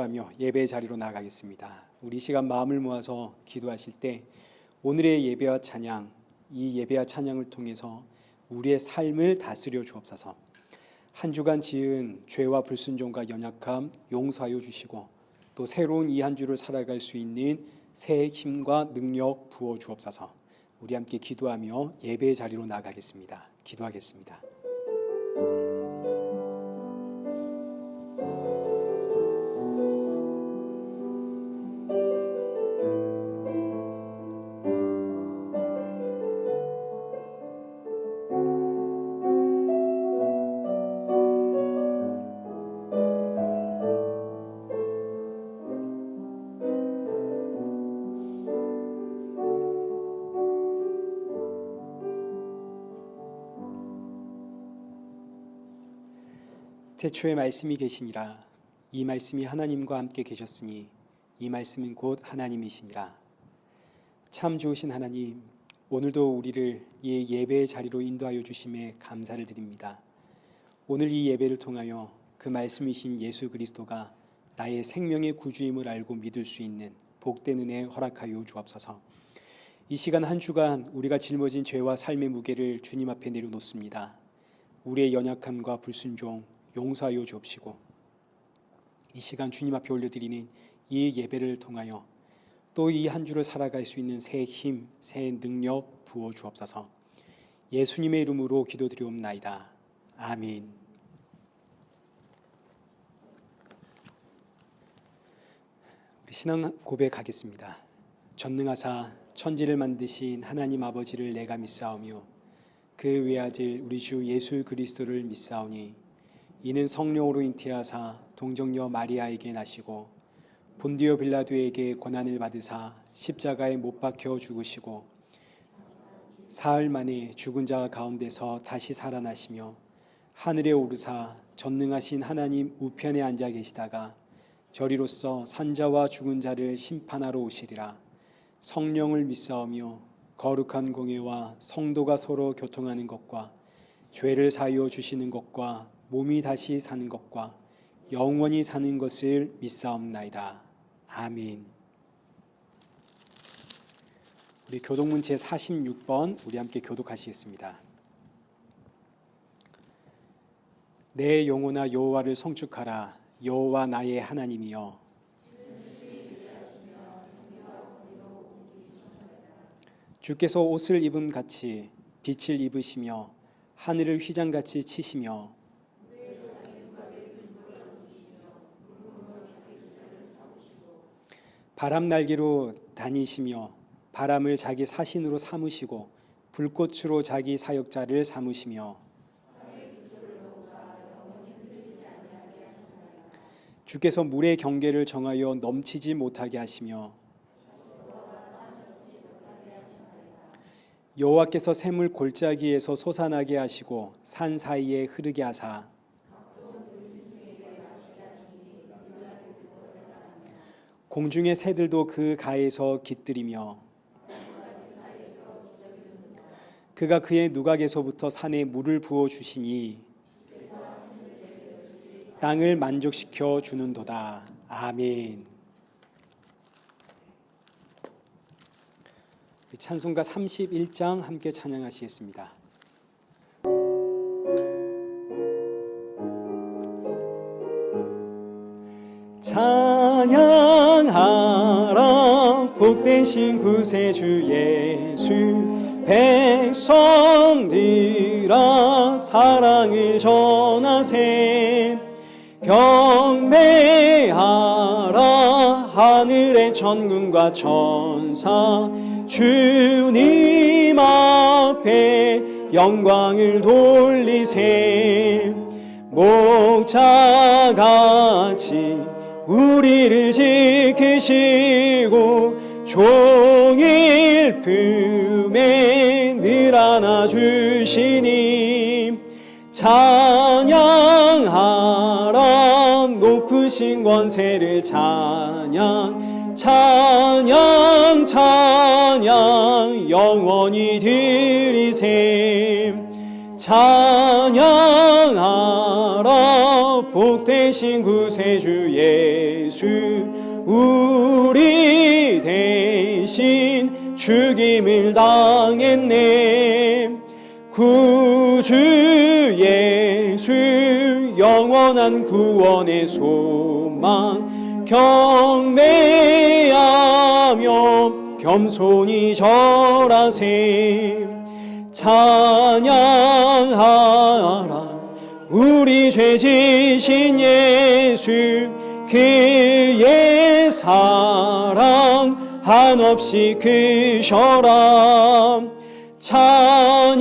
기도하며 예배 자리로 나가겠습니다. 우리 시간 마음을 모아서 기도하실 때 오늘의 예배와 찬양, 이 예배와 찬양을 통해서 우리의 삶을 다스려 주옵소서. 한 주간 지은 죄와 불순종과 연약함 용서하여 주시고 또 새로운 이 한 주를 살아갈 수 있는 새 힘과 능력 부어 주옵소서. 우리 함께 기도하며 예배의 자리로 나가겠습니다. 기도하겠습니다. 태초에 말씀이 계시니라. 이 말씀이 하나님과 함께 계셨으니 이 말씀은 곧 하나님이시니라. 참 좋으신 하나님, 오늘도 우리를 이 예배의 자리로 인도하여 주심에 감사를 드립니다. 오늘 이 예배를 통하여 그 말씀이신 예수 그리스도가 나의 생명의 구주임을 알고 믿을 수 있는 복된 은혜 허락하여 주옵소서. 이 시간 한 주간 우리가 짊어진 죄와 삶의 무게를 주님 앞에 내려놓습니다. 우리의 연약함과 불순종 용서하여 주옵시고 이 시간 주님 앞에 올려드리는 이 예배를 통하여 또 이 한 주를 살아갈 수 있는 새 힘, 새 능력 부어 주옵소서. 예수님의 이름으로 기도드리옵나이다. 아멘. 우리 신앙 고백하겠습니다. 전능하사 천지를 만드신 하나님 아버지를 내가 믿사오며 그 외아들 우리 주 예수 그리스도를 믿사오니 이는 성령으로 잉태하사 동정녀 마리아에게 나시고 본디오 빌라도에게 고난을 받으사 십자가에 못 박혀 죽으시고 사흘 만에 죽은 자 가운데서 다시 살아나시며 하늘에 오르사 전능하신 하나님 우편에 앉아 계시다가 저리로서 산자와 죽은 자를 심판하러 오시리라. 성령을 믿사오며 거룩한 공회와 성도가 서로 교통하는 것과 죄를 사하여 주시는 것과 몸이 다시 사는 것과 영원히 사는 것을 믿사옵나이다. 아멘. 우리 교독문 제46번 우리 함께 교독하시겠습니다. 내 영혼아 여호와를 성축하라. 여호와 나의 하나님이여. 주께서 옷을 입음 같이 빛을 입으시며 하늘을 휘장같이 치시며 바람 날개로 다니시며 바람을 자기 사신으로 삼으시고 불꽃으로 자기 사역자를 삼으시며 주께서 물의 경계를 정하여 넘치지 못하게 하시며 여호와께서 샘을 골짜기에서 솟아나게 하시고 산 사이에 흐르게 하사 공중의 새들도 그 가에서 깃들이며 그가 그의 누각에서부터 산에 물을 부어 주시니 땅을 만족시켜 주는도다. 아멘. 찬송가 31장 함께 찬양하시겠습니다. 찬양하라 복되신 구세주 예수 백성들아 사랑을 전하세 경배하라 하늘의 천군과 천사 주님 앞에 영광을 돌리세 목자같이 우리를 지키시고 종일 품에 늘 안아주시니 찬양하라 높으신 권세를 찬양 찬양 찬양 영원히 드리세 찬양하라 복되신 구세주 예수 우리 대신 죽임을 당했네. 구주 예수 영원한 구원의 소망 경배하며 겸손히 절하세. 찬양하라 우리 죄 지신 예수 그의 사랑 한없이 크셔라. 찬양하라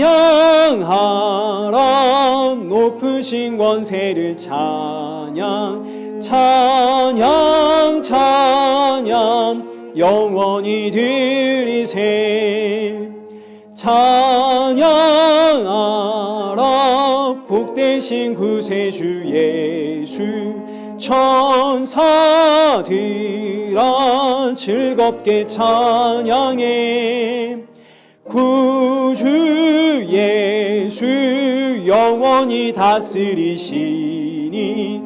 높으신 권세를 찬양 찬양 찬양 영원히 드리세. 찬양하라 복되신 구세주 예수 천사들아 즐겁게 찬양해. 구주 예수 영원히 다스리시니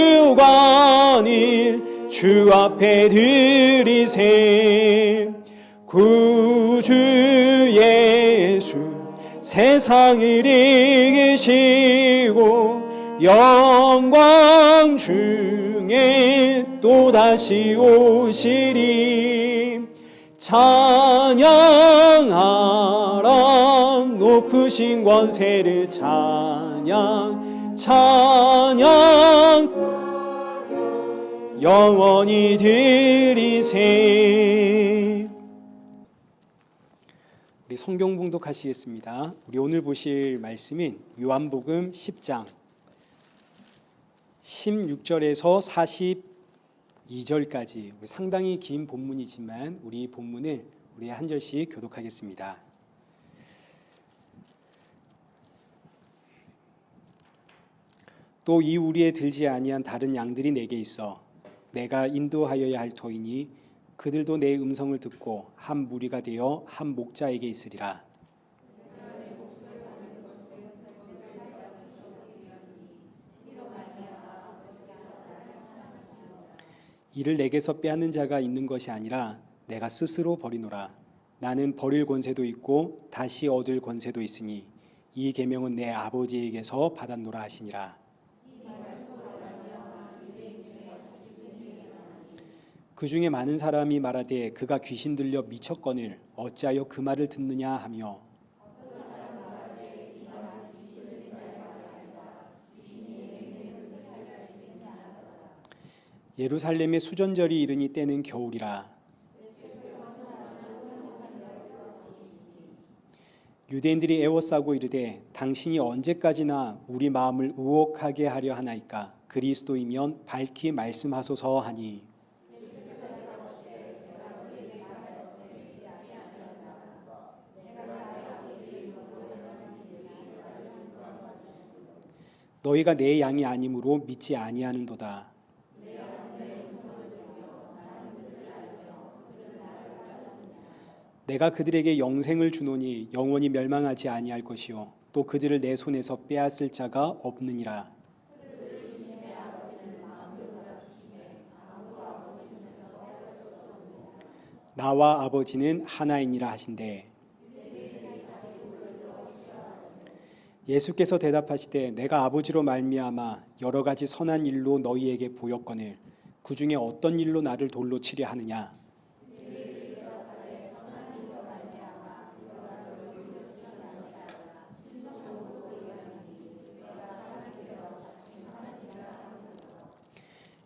멸류관을 주 앞에 드리세. 구주 예수 세상을 이기시고 영광 중에 또다시 오시리. 찬양하라 높으신 권세를 찬양 찬양 영원히 드리세. 우리 성경 봉독하시겠습니다. 우리 오늘 보실 말씀은 요한복음 10장 16절에서 42절까지 상당히 긴 본문이지만 우리 본문을 우리 한 절씩 교독하겠습니다. 또 이 우리에 들지 아니한 다른 양들이 내게 있어 내가 인도하여야 할 터이니 그들도 내 음성을 듣고 한 무리가 되어 한 목자에게 있으리라. 이를 내게서 빼앗는 자가 있는 것이 아니라 내가 스스로 버리노라. 나는 버릴 권세도 있고 다시 얻을 권세도 있으니 이 계명은 내 아버지에게서 받았노라 하시니라. 그 중에 많은 사람이 말하되 그가 귀신 들려 미쳤거늘 어찌하여 그 말을 듣느냐 하며 예루살렘의 수전절이 이르니 때는 겨울이라. 유대인들이 애워싸고 이르되 당신이 언제까지나 우리 마음을 의혹하게 하려 하나이까. 그리스도이면 밝히 말씀하소서 하니 너희가 내 양이 아니므로 믿지 아니하는도다. 내가 그들에게 영생을 주노니 영원히 멸망하지 아니할 것이요 또 그들을 내 손에서 빼앗을 자가 없느니라. 나와 아버지는 하나이니라 하신대. 예수께서 대답하시되 내가 아버지로 말미암아 여러 가지 선한 일로 너희에게 보였거늘 그 중에 어떤 일로 나를 돌로 치려 하느냐.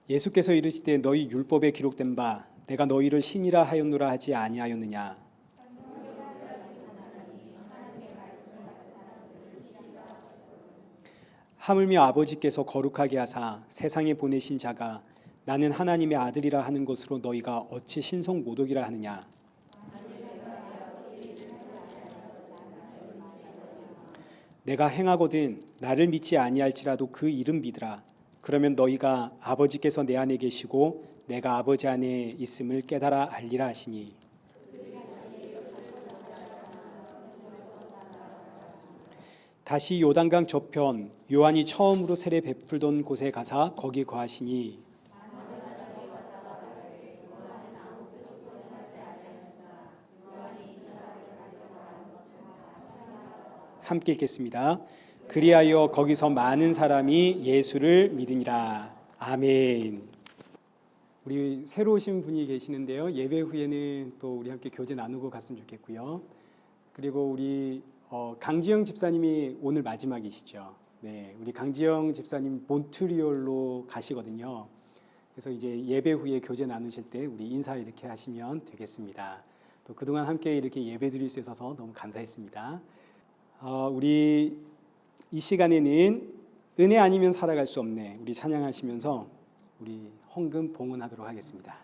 예수께서 이르시되 너희 율법에 기록된 바 내가 너희를 신이라 하였노라 하지 아니하였느냐. 하물며 아버지께서 거룩하게 하사 세상에 보내신 자가 나는 하나님의 아들이라 하는 것으로 너희가 어찌 신성 모독이라 하느냐. 내가 행하거든 나를 믿지 아니할지라도 그 이름 믿으라. 그러면 너희가 아버지께서 내 안에 계시고 내가 아버지 안에 있음을 깨달아 알리라 하시니. 다시 요단강 저편 요한이 처음으로 세례 베풀던 곳에 가사 거기 거하시니 함께 읽겠습니다. 그리하여 거기서 많은 사람이 예수를 믿으니라. 아멘. 우리 새로 오신 분이 계시는데요. 예배 후에는 또 우리 함께 교제 나누고 갔으면 좋겠고요. 그리고 우리 강지영 집사님이 오늘 마지막이시죠. 네, 우리 강지영 집사님 몬트리올로 가시거든요. 그래서 이제 예배 후에 교제 나누실 때 우리 인사 이렇게 하시면 되겠습니다. 또 그동안 함께 이렇게 예배 드릴 수 있어서 너무 감사했습니다. 우리 이 시간에는 은혜 아니면 살아갈 수 없네 우리 찬양하시면서 우리 헌금 봉헌하도록 하겠습니다.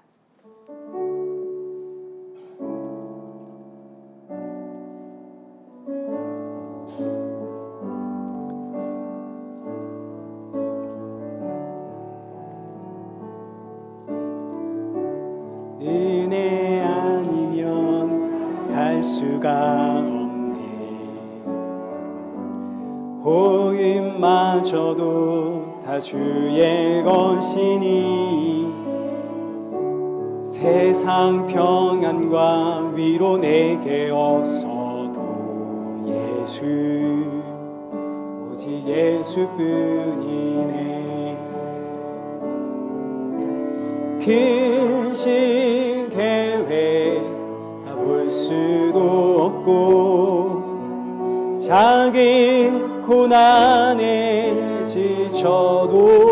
은혜 아니면 갈 수가 복음마저도 다 주의 것이니 세상 평안과 위로 내게 없어도 예수 오직 예수뿐이네. 크신 계획 다 볼 수도 없고 작은 고난에 지쳐도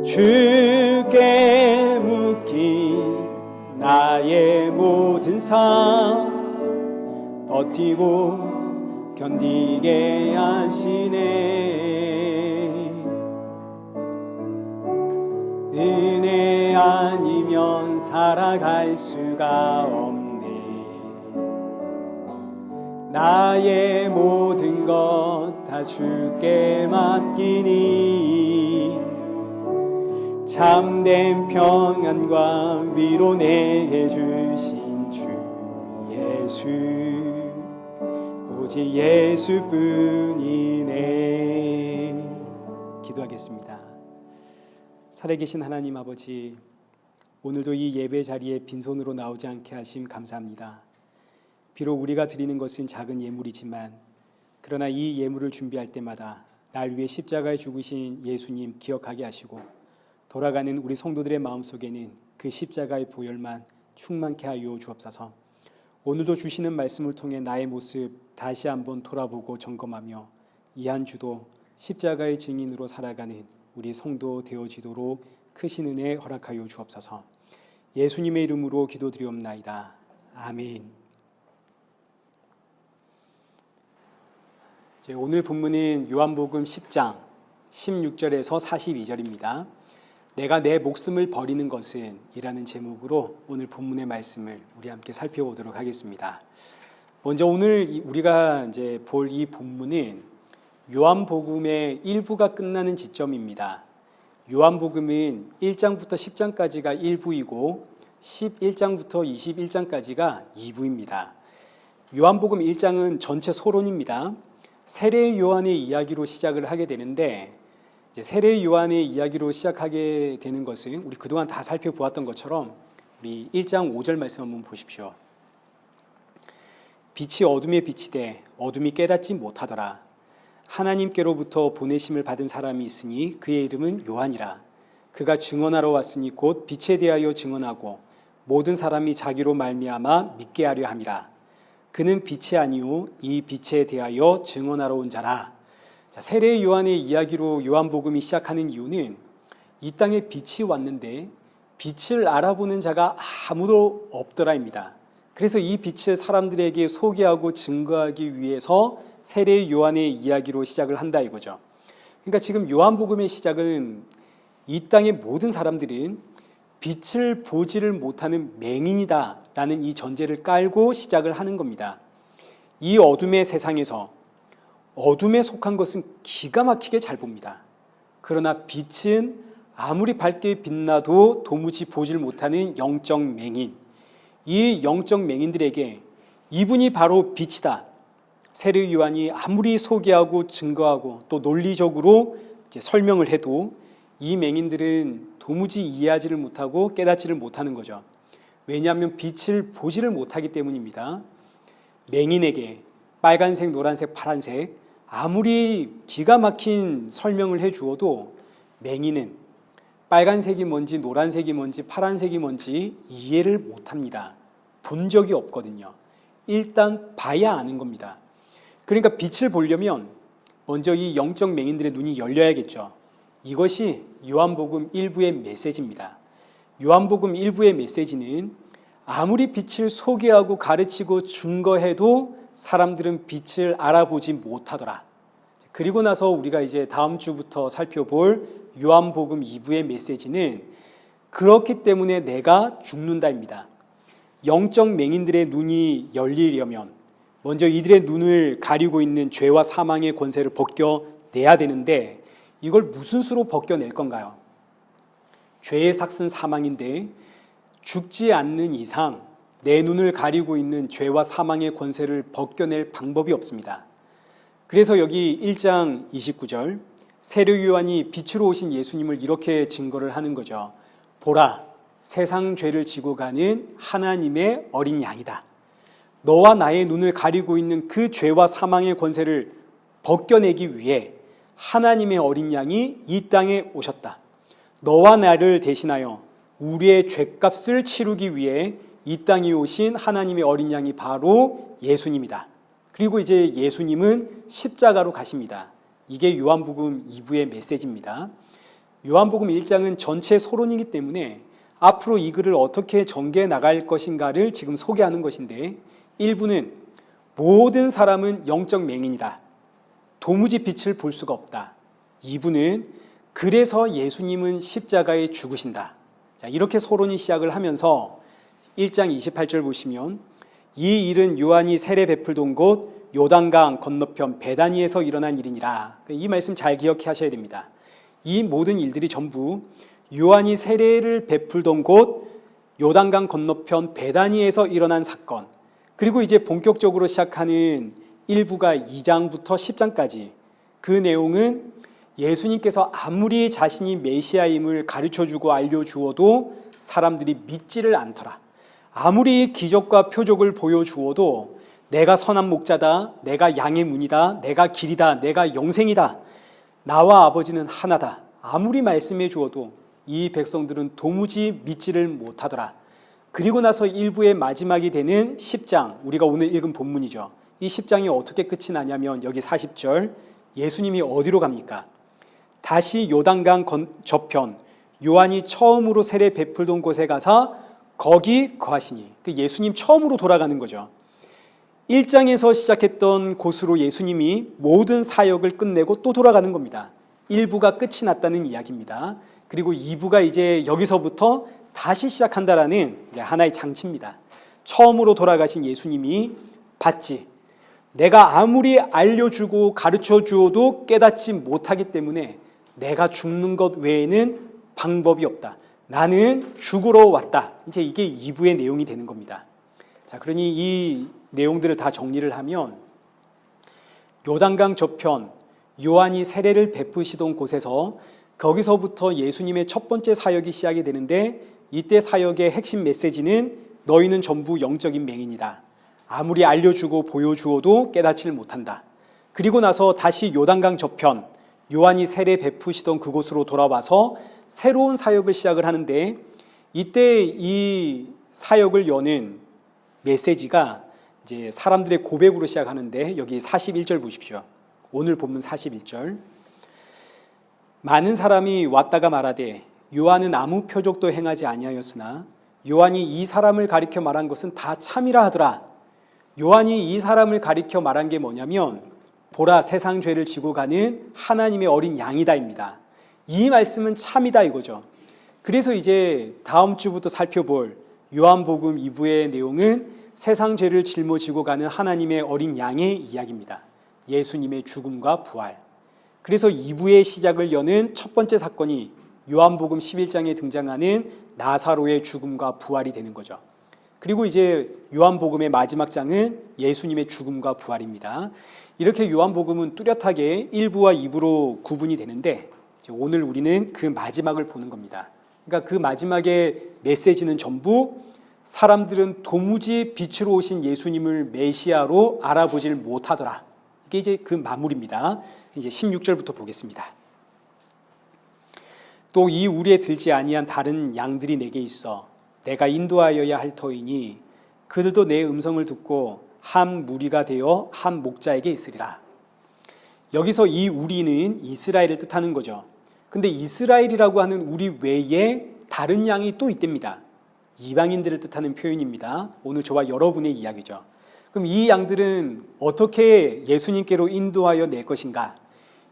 주께 묶인 나의 모든 삶 버티고 견디게 하시네. 은혜 아니면 살아갈 수가 없네. 나의 모든 것 다 주께 맡기니 참된 평안과 위로 내게 주신 주 예수 오직 예수뿐이네. 기도하겠습니다. 살아계신 하나님 아버지, 오늘도 이 예배 자리에 빈손으로 나오지 않게 하심 감사합니다. 비록 우리가 드리는 것은 작은 예물이지만 그러나 이 예물을 준비할 때마다 날 위해 십자가에 죽으신 예수님 기억하게 하시고 돌아가는 우리 성도들의 마음속에는 그 십자가의 보혈만 충만케 하여 주옵소서. 오늘도 주시는 말씀을 통해 나의 모습 다시 한번 돌아보고 점검하며 이 한 주도 십자가의 증인으로 살아가는 우리 성도 되어지도록 크신 은혜 허락하여 주옵소서. 예수님의 이름으로 기도드리옵나이다. 아멘. 오늘 본문은 요한복음 10장 16절에서 42절입니다. 내가 내 목숨을 버리는 것은 이라는 제목으로 오늘 본문의 말씀을 우리 함께 살펴보도록 하겠습니다. 먼저 오늘 우리가 이제 볼 이 본문은 요한복음의 일부가 끝나는 지점입니다. 요한복음은 1장부터 10장까지가 1부이고 11장부터 21장까지가 2부입니다. 요한복음 1장은 전체 소론입니다. 세례 요한의 이야기로 시작을 하게 되는데 이제 세례 요한의 이야기로 시작하게 되는 것은 우리 그동안 다 살펴보았던 것처럼 우리 1장 5절 말씀 한번 보십시오. 빛이 어둠에 비치되 어둠이 깨닫지 못하더라. 하나님께로부터 보내심을 받은 사람이 있으니 그의 이름은 요한이라. 그가 증언하러 왔으니 곧 빛에 대하여 증언하고 모든 사람이 자기로 말미암아 믿게 하려 함이라. 그는 빛이 아니요 이 빛에 대하여 증언하러 온 자라. 자, 세례 요한의 이야기로 요한복음이 시작하는 이유는 이 땅에 빛이 왔는데 빛을 알아보는 자가 아무도 없더라입니다. 그래서 이 빛을 사람들에게 소개하고 증거하기 위해서 세례 요한의 이야기로 시작을 한다 이거죠. 그러니까 지금 요한복음의 시작은 이 땅의 모든 사람들은 빛을 보지를 못하는 맹인이다라는 이 전제를 깔고 시작을 하는 겁니다. 이 어둠의 세상에서 어둠에 속한 것은 기가 막히게 잘 봅니다. 그러나 빛은 아무리 밝게 빛나도 도무지 보질 못하는 영적 맹인, 이 영적 맹인들에게 이분이 바로 빛이다, 세례 요한이 아무리 소개하고 증거하고 또 논리적으로 이제 설명을 해도 이 맹인들은 도무지 이해하지를 못하고 깨닫지를 못하는 거죠. 왜냐하면 빛을 보지를 못하기 때문입니다. 맹인에게 빨간색, 노란색, 파란색 아무리 기가 막힌 설명을 해주어도 맹인은 빨간색이 뭔지 노란색이 뭔지 파란색이 뭔지 이해를 못합니다. 본 적이 없거든요. 일단 봐야 아는 겁니다. 그러니까 빛을 보려면 먼저 이 영적 맹인들의 눈이 열려야겠죠. 이것이 요한복음 1부의 메시지입니다. 요한복음 1부의 메시지는 아무리 빛을 소개하고 가르치고 증거해도 사람들은 빛을 알아보지 못하더라. 그리고 나서 우리가 이제 다음 주부터 살펴볼 요한복음 2부의 메시지는 그렇기 때문에 내가 죽는다입니다. 영적 맹인들의 눈이 열리려면 먼저 이들의 눈을 가리고 있는 죄와 사망의 권세를 벗겨내야 되는데 이걸 무슨 수로 벗겨낼 건가요? 죄의 삭은 사망인데 죽지 않는 이상 내 눈을 가리고 있는 죄와 사망의 권세를 벗겨낼 방법이 없습니다. 그래서 여기 1장 29절 세례 요한이 빛으로 오신 예수님을 이렇게 증거를 하는 거죠. 보라, 세상 죄를 지고 가는 하나님의 어린 양이다. 너와 나의 눈을 가리고 있는 그 죄와 사망의 권세를 벗겨내기 위해 하나님의 어린 양이 이 땅에 오셨다. 너와 나를 대신하여 우리의 죄값을 치르기 위해 이 땅에 오신 하나님의 어린 양이 바로 예수님이다. 그리고 이제 예수님은 십자가로 가십니다. 이게 요한복음 2부의 메시지입니다. 요한복음 1장은 전체 소론이기 때문에 앞으로 이 글을 어떻게 전개해 나갈 것인가를 지금 소개하는 것인데 1부는 모든 사람은 영적 맹인이다. 도무지 빛을 볼 수가 없다. 2부는 그래서 예수님은 십자가에 죽으신다. 자, 이렇게 소론이 시작을 하면서 1장 28절 보시면 이 일은 요한이 세례 베풀던 곳 요단강 건너편 베다니에서 일어난 일이니라. 이 말씀 잘 기억하셔야 됩니다. 이 모든 일들이 전부 요한이 세례를 베풀던 곳 요단강 건너편 베다니에서 일어난 사건, 그리고 이제 본격적으로 시작하는 1부가 2장부터 10장까지 그 내용은 예수님께서 아무리 자신이 메시아임을 가르쳐주고 알려주어도 사람들이 믿지를 않더라. 아무리 기적과 표적을 보여주어도 내가 선한 목자다, 내가 양의 문이다, 내가 길이다, 내가 영생이다, 나와 아버지는 하나다, 아무리 말씀해 주어도 이 백성들은 도무지 믿지를 못하더라. 그리고 나서 1부의 마지막이 되는 10장, 우리가 오늘 읽은 본문이죠. 이 10장이 어떻게 끝이 나냐면 여기 40절 예수님이 어디로 갑니까? 다시 요단강 저편 요한이 처음으로 세례 베풀던 곳에 가서 거기 거하시니, 예수님 처음으로 돌아가는 거죠. 1장에서 시작했던 곳으로 예수님이 모든 사역을 끝내고 또 돌아가는 겁니다. 1부가 끝이 났다는 이야기입니다. 그리고 2부가 이제 여기서부터 다시 시작한다라는 이제 하나의 장치입니다. 처음으로 돌아가신 예수님이 봤지. 내가 아무리 알려주고 가르쳐 주어도 깨닫지 못하기 때문에 내가 죽는 것 외에는 방법이 없다. 나는 죽으러 왔다. 이제 이게 2부의 내용이 되는 겁니다. 자, 그러니 이 내용들을 다 정리를 하면 요단강 저편 요한이 세례를 베푸시던 곳에서 거기서부터 예수님의 첫 번째 사역이 시작이 되는데 이때 사역의 핵심 메시지는 너희는 전부 영적인 맹인이다. 아무리 알려주고 보여주어도 깨닫지를 못한다. 그리고 나서 다시 요단강 저편 요한이 세례 베푸시던 그곳으로 돌아와서 새로운 사역을 시작을 하는데 이때 이 사역을 여는 메시지가 이제 사람들의 고백으로 시작하는데 여기 41절 보십시오. 오늘 본문 41절. 많은 사람이 왔다가 말하되 요한은 아무 표적도 행하지 아니하였으나 요한이 이 사람을 가리켜 말한 것은 다 참이라 하더라. 요한이 이 사람을 가리켜 말한 게 뭐냐면 보라, 세상 죄를 지고 가는 하나님의 어린 양이다입니다. 이 말씀은 참이다 이거죠. 그래서 이제 다음 주부터 살펴볼 요한복음 2부의 내용은 세상 죄를 짊어지고 가는 하나님의 어린 양의 이야기입니다. 예수님의 죽음과 부활. 그래서 2부의 시작을 여는 첫 번째 사건이 요한복음 11장에 등장하는 나사로의 죽음과 부활이 되는 거죠. 그리고 이제 요한복음의 마지막 장은 예수님의 죽음과 부활입니다. 이렇게 요한복음은 뚜렷하게 1부와 2부로 구분이 되는데 오늘 우리는 그 마지막을 보는 겁니다. 그러니까 그 마지막의 메시지는 전부 사람들은 도무지 빛으로 오신 예수님을 메시아로 알아보질 못하더라. 이게 이제 그 마무리입니다. 이제 16절부터 보겠습니다. 또 이 우리에 들지 아니한 다른 양들이 내게 있어 내가 인도하여야 할 터이니 그들도 내 음성을 듣고 한 무리가 되어 한 목자에게 있으리라. 여기서 이 우리는 이스라엘을 뜻하는 거죠. 근데 이스라엘이라고 하는 우리 외에 다른 양이 또 있답니다. 이방인들을 뜻하는 표현입니다. 오늘 저와 여러분의 이야기죠. 그럼 이 양들은 어떻게 예수님께로 인도하여 낼 것인가?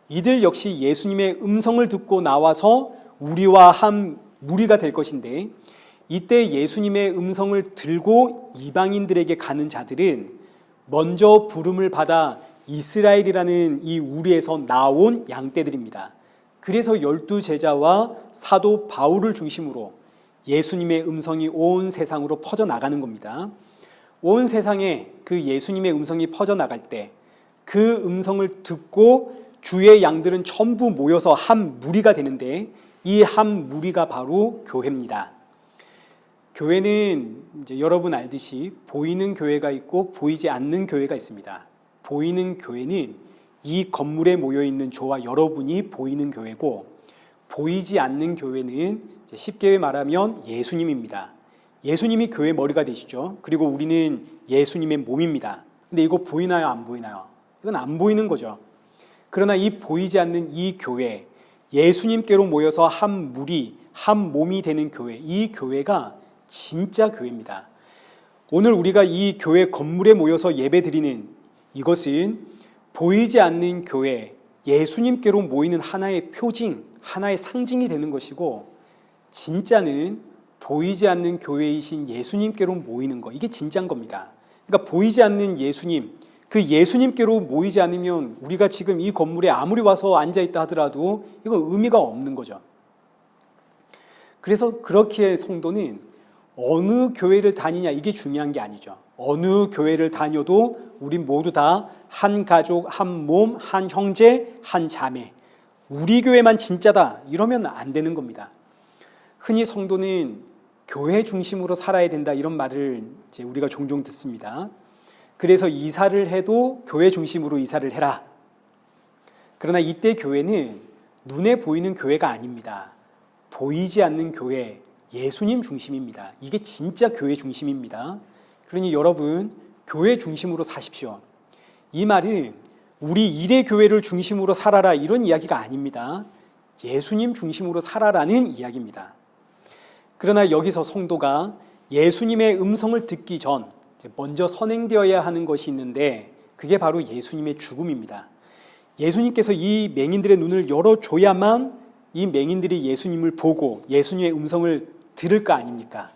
이들 역시 예수님의 음성을 듣고 나와서 우리와 한 무리가 될 것인데, 이때 예수님의 음성을 들고 이방인들에게 가는 자들은 먼저 부름을 받아 이스라엘이라는 이 우리에서 나온 양떼들입니다. 그래서 12제자와 사도 바울을 중심으로 예수님의 음성이 온 세상으로 퍼져나가는 겁니다. 온 세상에 그 예수님의 음성이 퍼져나갈 때 그 음성을 듣고 주의 양들은 전부 모여서 한 무리가 되는데, 이 한 무리가 바로 교회입니다. 교회는 이제 여러분 알듯이 보이는 교회가 있고 보이지 않는 교회가 있습니다. 보이는 교회는 이 건물에 모여있는 저와 여러분이 보이는 교회고, 보이지 않는 교회는 쉽게 말하면 예수님입니다. 예수님이 교회 머리가 되시죠. 그리고 우리는 예수님의 몸입니다. 근데 이거 보이나요? 안 보이나요? 이건 안 보이는 거죠. 그러나 이 보이지 않는 이 교회, 예수님께로 모여서 한 무리, 한 몸이 되는 교회, 이 교회가 진짜 교회입니다. 오늘 우리가 이 교회 건물에 모여서 예배드리는 이것은 보이지 않는 교회, 예수님께로 모이는 하나의 표징, 하나의 상징이 되는 것이고, 진짜는 보이지 않는 교회이신 예수님께로 모이는 것, 이게 진짜인 겁니다. 그러니까 보이지 않는 예수님, 그 예수님께로 모이지 않으면 우리가 지금 이 건물에 아무리 와서 앉아있다 하더라도 이건 의미가 없는 거죠. 그래서 그렇게 성도는 어느 교회를 다니냐, 이게 중요한 게 아니죠. 어느 교회를 다녀도 우리 모두 다 한 가족, 한 몸, 한 형제, 한 자매, 우리 교회만 진짜다 이러면 안 되는 겁니다. 흔히 성도는 교회 중심으로 살아야 된다, 이런 말을 이제 우리가 종종 듣습니다. 그래서 이사를 해도 교회 중심으로 이사를 해라. 그러나 이때 교회는 눈에 보이는 교회가 아닙니다. 보이지 않는 교회, 예수님 중심입니다. 이게 진짜 교회 중심입니다. 그러니 여러분, 교회 중심으로 사십시오. 이 말은 우리 일의 교회를 중심으로 살아라, 이런 이야기가 아닙니다. 예수님 중심으로 살아라는 이야기입니다. 그러나 여기서 성도가 예수님의 음성을 듣기 전 먼저 선행되어야 하는 것이 있는데, 그게 바로 예수님의 죽음입니다. 예수님께서 이 맹인들의 눈을 열어줘야만 이 맹인들이 예수님을 보고 예수님의 음성을 들을 거 아닙니까?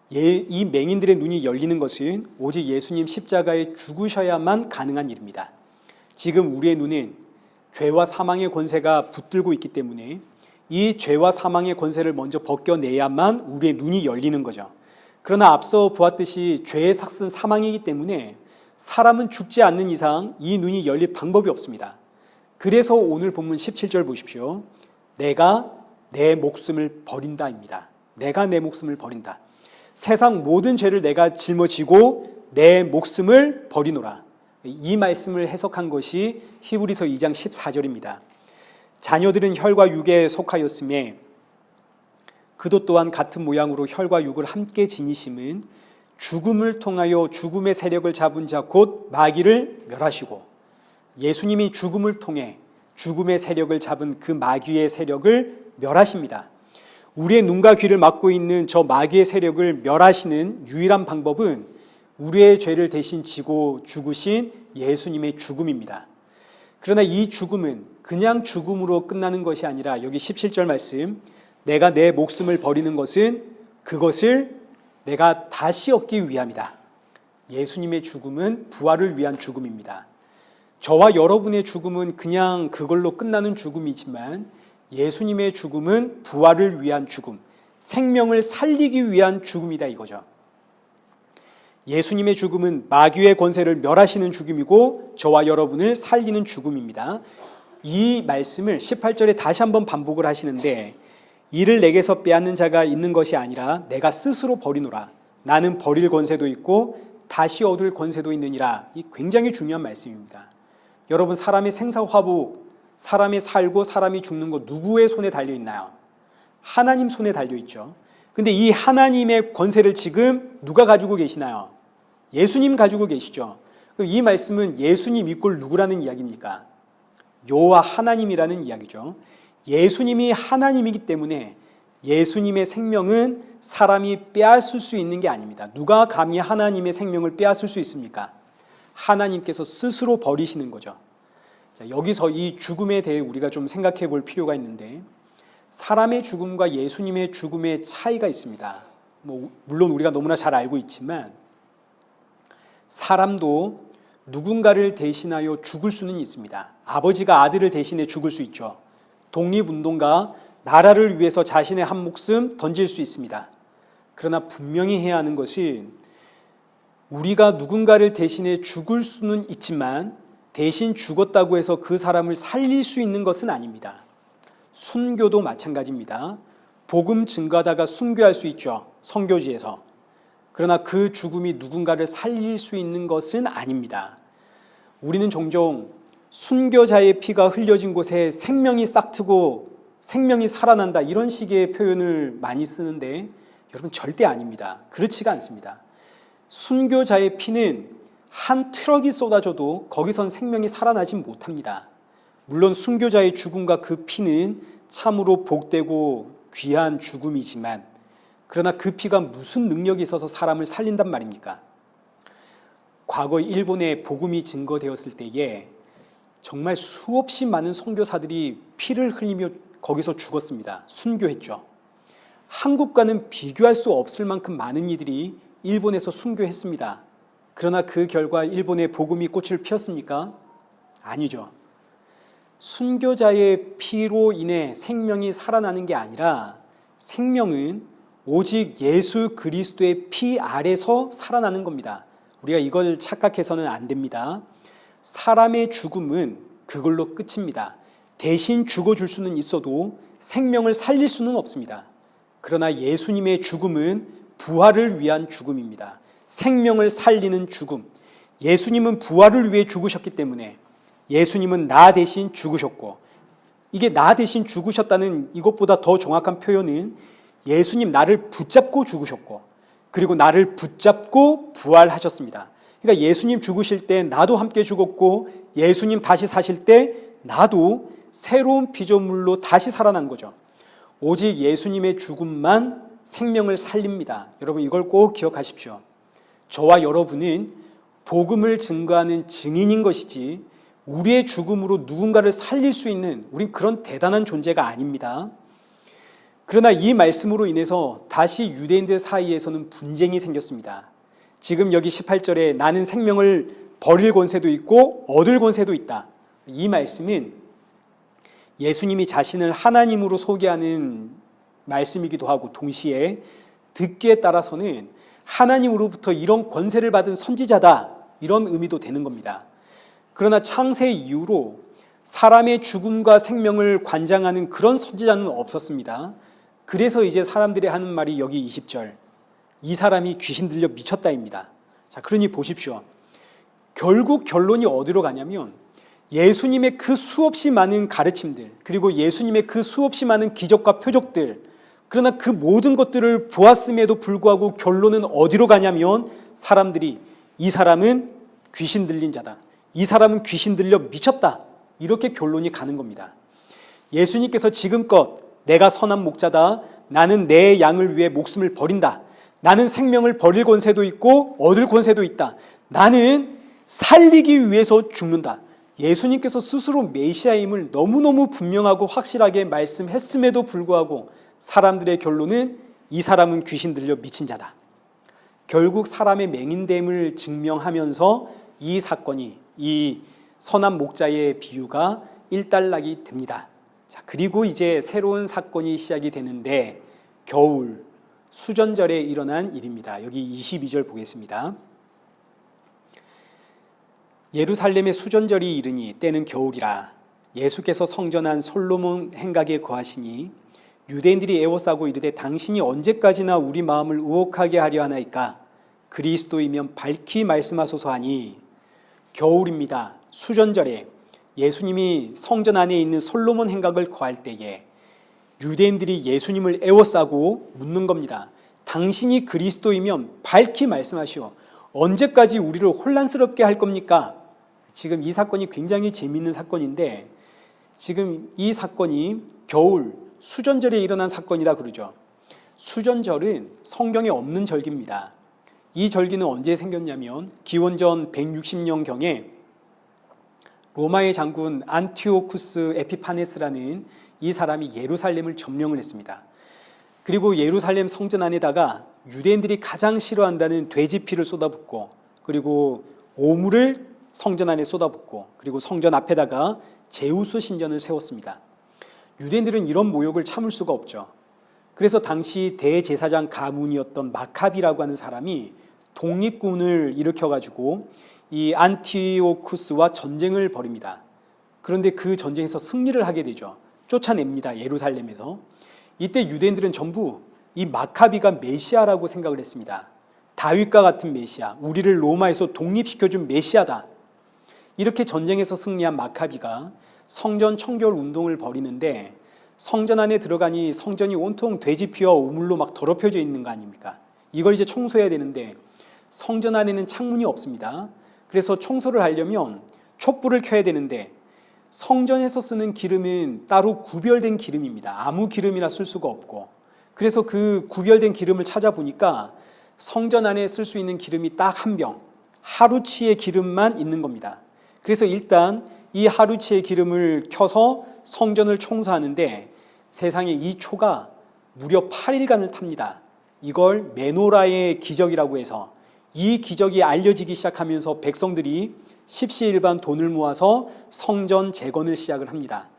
이 맹인들의 눈이 열리는 것은 오직 예수님 십자가에 죽으셔야만 가능한 일입니다. 지금 우리의 눈은 죄와 사망의 권세가 붙들고 있기 때문에 이 죄와 사망의 권세를 먼저 벗겨내야만 우리의 눈이 열리는 거죠. 그러나 앞서 보았듯이 죄의 삭은 사망이기 때문에 사람은 죽지 않는 이상 이 눈이 열릴 방법이 없습니다. 그래서 오늘 본문 17절 보십시오. 내가 내 목숨을 버린다입니다. 내가 내 목숨을 버린다. 세상 모든 죄를 내가 짊어지고 내 목숨을 버리노라. 이 말씀을 해석한 것이 히브리서 2장 14절입니다. 자녀들은 혈과 육에 속하였음에 그도 또한 같은 모양으로 혈과 육을 함께 지니심은 죽음을 통하여 죽음의 세력을 잡은 자 곧 마귀를 멸하시고, 예수님이 죽음을 통해 죽음의 세력을 잡은 그 마귀의 세력을 멸하십니다. 우리의 눈과 귀를 막고 있는 저 마귀의 세력을 멸하시는 유일한 방법은 우리의 죄를 대신 지고 죽으신 예수님의 죽음입니다. 그러나 이 죽음은 그냥 죽음으로 끝나는 것이 아니라 여기 17절 말씀, 내가 내 목숨을 버리는 것은 그것을 내가 다시 얻기 위함이다. 예수님의 죽음은 부활을 위한 죽음입니다. 저와 여러분의 죽음은 그냥 그걸로 끝나는 죽음이지만 예수님의 죽음은 부활을 위한 죽음, 생명을 살리기 위한 죽음이다 이거죠. 예수님의 죽음은 마귀의 권세를 멸하시는 죽음이고 저와 여러분을 살리는 죽음입니다. 이 말씀을 18절에 다시 한번 반복을 하시는데, 이를 내게서 빼앗는 자가 있는 것이 아니라 내가 스스로 버리노라. 나는 버릴 권세도 있고 다시 얻을 권세도 있느니라. 이 굉장히 중요한 말씀입니다. 여러분, 사람의 생사화복, 사람이 살고 사람이 죽는 것 누구의 손에 달려있나요? 하나님 손에 달려있죠. 근데 이 하나님의 권세를 지금 누가 가지고 계시나요? 예수님 가지고 계시죠. 그럼 이 말씀은 예수님 이꼴 누구라는 이야기입니까? 여호와 하나님이라는 이야기죠. 예수님이 하나님이기 때문에 예수님의 생명은 사람이 빼앗을 수 있는 게 아닙니다. 누가 감히 하나님의 생명을 빼앗을 수 있습니까? 하나님께서 스스로 버리시는 거죠. 자, 여기서 이 죽음에 대해 우리가 좀 생각해 볼 필요가 있는데, 사람의 죽음과 예수님의 죽음의 차이가 있습니다. 물론 우리가 너무나 잘 알고 있지만, 사람도 누군가를 대신하여 죽을 수는 있습니다. 아버지가 아들을 대신해 죽을 수 있죠. 독립운동가, 나라를 위해서 자신의 한 목숨 던질 수 있습니다. 그러나 분명히 해야 하는 것은, 우리가 누군가를 대신해 죽을 수는 있지만 대신 죽었다고 해서 그 사람을 살릴 수 있는 것은 아닙니다. 순교도 마찬가지입니다. 복음 증거하다가 순교할 수 있죠, 선교지에서. 그러나 그 죽음이 누군가를 살릴 수 있는 것은 아닙니다. 우리는 종종 순교자의 피가 흘려진 곳에 생명이 싹트고 생명이 살아난다, 이런 식의 표현을 많이 쓰는데, 여러분 절대 아닙니다. 그렇지가 않습니다. 순교자의 피는 한 트럭이 쏟아져도 거기선 생명이 살아나지 못합니다. 물론 순교자의 죽음과 그 피는 참으로 복되고 귀한 죽음이지만, 그러나 그 피가 무슨 능력이 있어서 사람을 살린단 말입니까? 과거 일본에 복음이 증거되었을 때에 정말 수없이 많은 선교사들이 피를 흘리며 거기서 죽었습니다. 순교했죠. 한국과는 비교할 수 없을 만큼 많은 이들이 일본에서 순교했습니다. 그러나 그 결과 일본의 복음이 꽃을 피웠습니까? 아니죠. 순교자의 피로 인해 생명이 살아나는 게 아니라, 생명은 오직 예수 그리스도의 피 아래서 살아나는 겁니다. 우리가 이걸 착각해서는 안 됩니다. 사람의 죽음은 그걸로 끝입니다. 대신 죽어줄 수는 있어도 생명을 살릴 수는 없습니다. 그러나 예수님의 죽음은 부활을 위한 죽음입니다. 생명을 살리는 죽음. 예수님은 부활을 위해 죽으셨기 때문에 예수님은 나 대신 죽으셨고, 이게 나 대신 죽으셨다는 이것보다 더 정확한 표현은 예수님 나를 붙잡고 죽으셨고, 그리고 나를 붙잡고 부활하셨습니다. 그러니까 예수님 죽으실 때 나도 함께 죽었고, 예수님 다시 사실 때 나도 새로운 피조물로 다시 살아난 거죠. 오직 예수님의 죽음만 생명을 살립니다. 여러분, 이걸 꼭 기억하십시오. 저와 여러분은 복음을 증거하는 증인인 것이지, 우리의 죽음으로 누군가를 살릴 수 있는, 우린 그런 대단한 존재가 아닙니다. 그러나 이 말씀으로 인해서 다시 유대인들 사이에서는 분쟁이 생겼습니다. 지금 여기 18절에 나는 생명을 버릴 권세도 있고 얻을 권세도 있다. 이 말씀은 예수님이 자신을 하나님으로 소개하는 말씀이기도 하고, 동시에 듣기에 따라서는 하나님으로부터 이런 권세를 받은 선지자다, 이런 의미도 되는 겁니다. 그러나 창세 이후로 사람의 죽음과 생명을 관장하는 그런 선지자는 없었습니다. 그래서 이제 사람들이 하는 말이 여기 20절, 이 사람이 귀신 들려 미쳤다입니다. 자, 그러니 보십시오. 결국 결론이 어디로 가냐면, 예수님의 그 수없이 많은 가르침들, 그리고 예수님의 그 수없이 많은 기적과 표적들, 그러나 그 모든 것들을 보았음에도 불구하고 결론은 어디로 가냐면, 사람들이 이 사람은 귀신 들린 자다, 이 사람은 귀신 들려 미쳤다, 이렇게 결론이 가는 겁니다. 예수님께서 지금껏 내가 선한 목자다, 나는 내 양을 위해 목숨을 버린다, 나는 생명을 버릴 권세도 있고 얻을 권세도 있다, 나는 살리기 위해서 죽는다, 예수님께서 스스로 메시아임을 너무너무 분명하고 확실하게 말씀했음에도 불구하고 사람들의 결론은 이 사람은 귀신 들려 미친 자다. 결국 사람의 맹인됨을 증명하면서 이 사건이, 이 선한 목자의 비유가 일단락이 됩니다. 자, 그리고 이제 새로운 사건이 시작이 되는데, 겨울 수전절에 일어난 일입니다. 여기 22절 보겠습니다. 예루살렘의 수전절이 이르니 때는 겨울이라. 예수께서 성전한 솔로몬 행각에 거하시니 유대인들이 애워싸고 이르되 당신이 언제까지나 우리 마음을 의혹하게 하려 하나이까? 그리스도이면 밝히 말씀하소서 하니, 겨울입니다. 수전절에 예수님이 성전 안에 있는 솔로몬 행각을 거할 때에 유대인들이 예수님을 애워싸고 묻는 겁니다. 당신이 그리스도이면 밝히 말씀하시오. 언제까지 우리를 혼란스럽게 할 겁니까? 지금 이 사건이 굉장히 재미있는 사건인데, 지금 이 사건이 겨울 수전절에 일어난 사건이다 그러죠. 수전절은 성경에 없는 절기입니다. 이 절기는 언제 생겼냐면 기원전 160년경에 로마의 장군 안티오쿠스 에피파네스라는 이 사람이 예루살렘을 점령을 했습니다. 그리고 예루살렘 성전 안에다가 유대인들이 가장 싫어한다는 돼지 피를 쏟아붓고, 그리고 오물을 성전 안에 쏟아붓고, 그리고 성전 앞에다가 제우스 신전을 세웠습니다. 유대인들은 이런 모욕을 참을 수가 없죠. 그래서 당시 대제사장 가문이었던 마카비라고 하는 사람이 독립군을 일으켜가지고 이 안티오쿠스와 전쟁을 벌입니다. 그런데 그 전쟁에서 승리를 하게 되죠. 쫓아냅니다. 예루살렘에서. 이때 유대인들은 전부 이 마카비가 메시아라고 생각을 했습니다. 다윗과 같은 메시아, 우리를 로마에서 독립시켜준 메시아다. 이렇게 전쟁에서 승리한 마카비가 성전 청결 운동을 벌이는데, 성전 안에 들어가니 성전이 온통 돼지피와 오물로 막 더럽혀져 있는 거 아닙니까? 이걸 이제 청소해야 되는데 성전 안에는 창문이 없습니다. 그래서 청소를 하려면 촛불을 켜야 되는데 성전에서 쓰는 기름은 따로 구별된 기름입니다. 아무 기름이나 쓸 수가 없고, 그래서 그 구별된 기름을 찾아보니까 성전 안에 쓸 수 있는 기름이 딱 한 병, 하루치의 기름만 있는 겁니다. 그래서 일단 이 하루치의 기름을 켜서 성전을 청소하는데 세상에 이 초가 무려 8일간을 탑니다. 이걸 메노라의 기적이라고 해서, 이 기적이 알려지기 시작하면서 백성들이 십시일반 돈을 모아서 성전 재건을 시작을 합니다.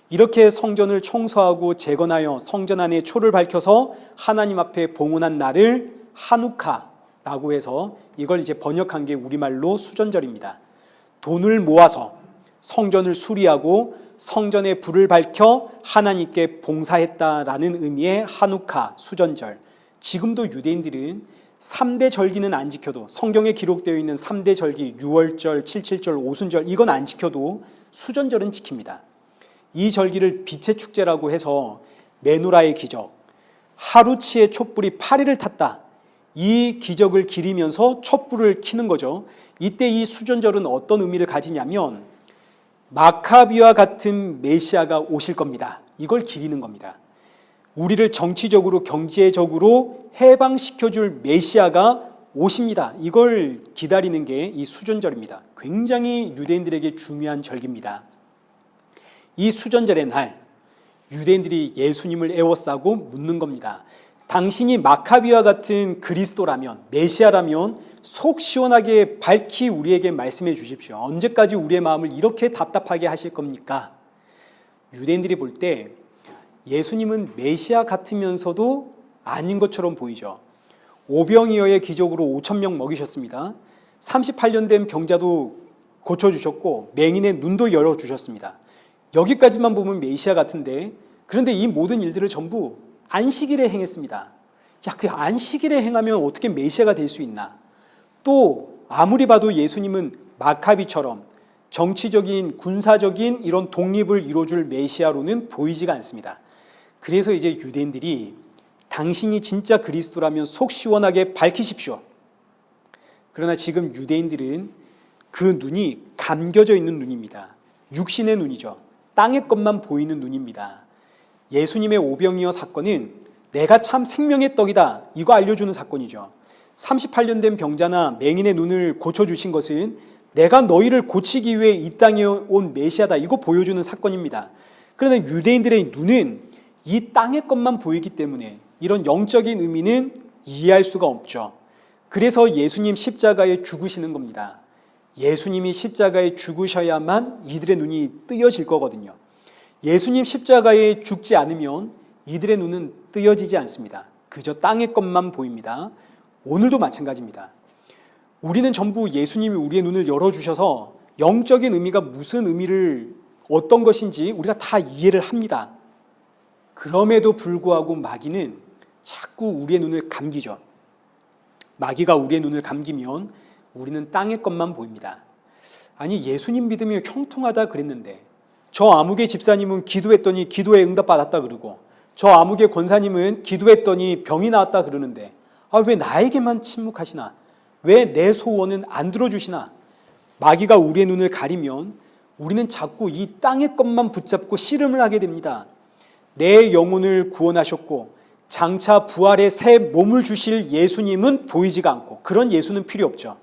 이렇게 성전을 청소하고 재건하여 성전 안에 초를 밝혀서 하나님 앞에 봉헌한 날을 하누카라고 해서 이걸 이제 번역한 게 우리말로 수전절입니다. 돈을 모아서 성전을 수리하고 성전에 불을 밝혀 하나님께 봉사했다라는 의미의 하누카 수전절. 지금도 유대인들은 3대 절기는 안 지켜도, 성경에 기록되어 있는 3대 절기, 유월절, 칠칠절, 오순절, 이건 안 지켜도 수전절은 지킵니다. 이 절기를 빛의 축제라고 해서 메노라의 기적, 하루치의 촛불이 8일을 탔다, 이 기적을 기리면서 촛불을 켜는 거죠. 이때 이 수전절은 어떤 의미를 가지냐면 마카비와 같은 메시아가 오실 겁니다. 이걸 기리는 겁니다. 우리를 정치적으로 경제적으로 해방시켜줄 메시아가 오십니다. 이걸 기다리는 게 이 수전절입니다. 굉장히 유대인들에게 중요한 절기입니다. 이 수전절의 날 유대인들이 예수님을 애워싸고 묻는 겁니다. 당신이 마카비와 같은 그리스도라면, 메시아라면 속 시원하게 밝히 우리에게 말씀해 주십시오. 언제까지 우리의 마음을 이렇게 답답하게 하실 겁니까? 유대인들이 볼 때 예수님은 메시아 같으면서도 아닌 것처럼 보이죠. 오병이어의 기적으로 5,000명 먹이셨습니다. 38년 된 병자도 고쳐주셨고 맹인의 눈도 열어주셨습니다. 여기까지만 보면 메시아 같은데, 그런데 이 모든 일들을 전부 안식일에 행했습니다. 그 안식일에 행하면 어떻게 메시아가 될 수 있나? 또 아무리 봐도 예수님은 마카비처럼 정치적인, 군사적인 이런 독립을 이루어줄 메시아로는 보이지가 않습니다. 그래서 이제 유대인들이 당신이 진짜 그리스도라면 속 시원하게 밝히십시오. 그러나 지금 유대인들은 그 눈이 감겨져 있는 눈입니다. 육신의 눈이죠. 땅의 것만 보이는 눈입니다. 예수님의 오병이어 사건은 내가 참 생명의 떡이다, 이거 알려주는 사건이죠. 38년 된 병자나 맹인의 눈을 고쳐주신 것은 내가 너희를 고치기 위해 이 땅에 온 메시아다, 이거 보여주는 사건입니다. 그러나 유대인들의 눈은 이 땅의 것만 보이기 때문에 이런 영적인 의미는 이해할 수가 없죠. 그래서 예수님 십자가에 죽으시는 겁니다. 예수님이 십자가에 죽으셔야만 이들의 눈이 뜨여질 거거든요. 예수님 십자가에 죽지 않으면 이들의 눈은 뜨여지지 않습니다. 그저 땅의 것만 보입니다. 오늘도 마찬가지입니다. 우리는 전부 예수님이 우리의 눈을 열어주셔서 영적인 의미가 무슨 의미를 어떤 것인지 우리가 다 이해를 합니다. 그럼에도 불구하고 마귀는 자꾸 우리의 눈을 감기죠. 마귀가 우리의 눈을 감기면 우리는 땅의 것만 보입니다. 아니, 예수님 믿으며 형통하다 그랬는데 저 아무개 집사님은 기도했더니 기도에 응답받았다 그러고 저 아무개 권사님은 기도했더니 병이 나았다 그러는데 왜 나에게만 침묵하시나? 왜 내 소원은 안 들어주시나? 마귀가 우리의 눈을 가리면 우리는 자꾸 이 땅의 것만 붙잡고 씨름을 하게 됩니다. 내 영혼을 구원하셨고 장차 부활의 새 몸을 주실 예수님은 보이지가 않고 그런 예수는 필요 없죠.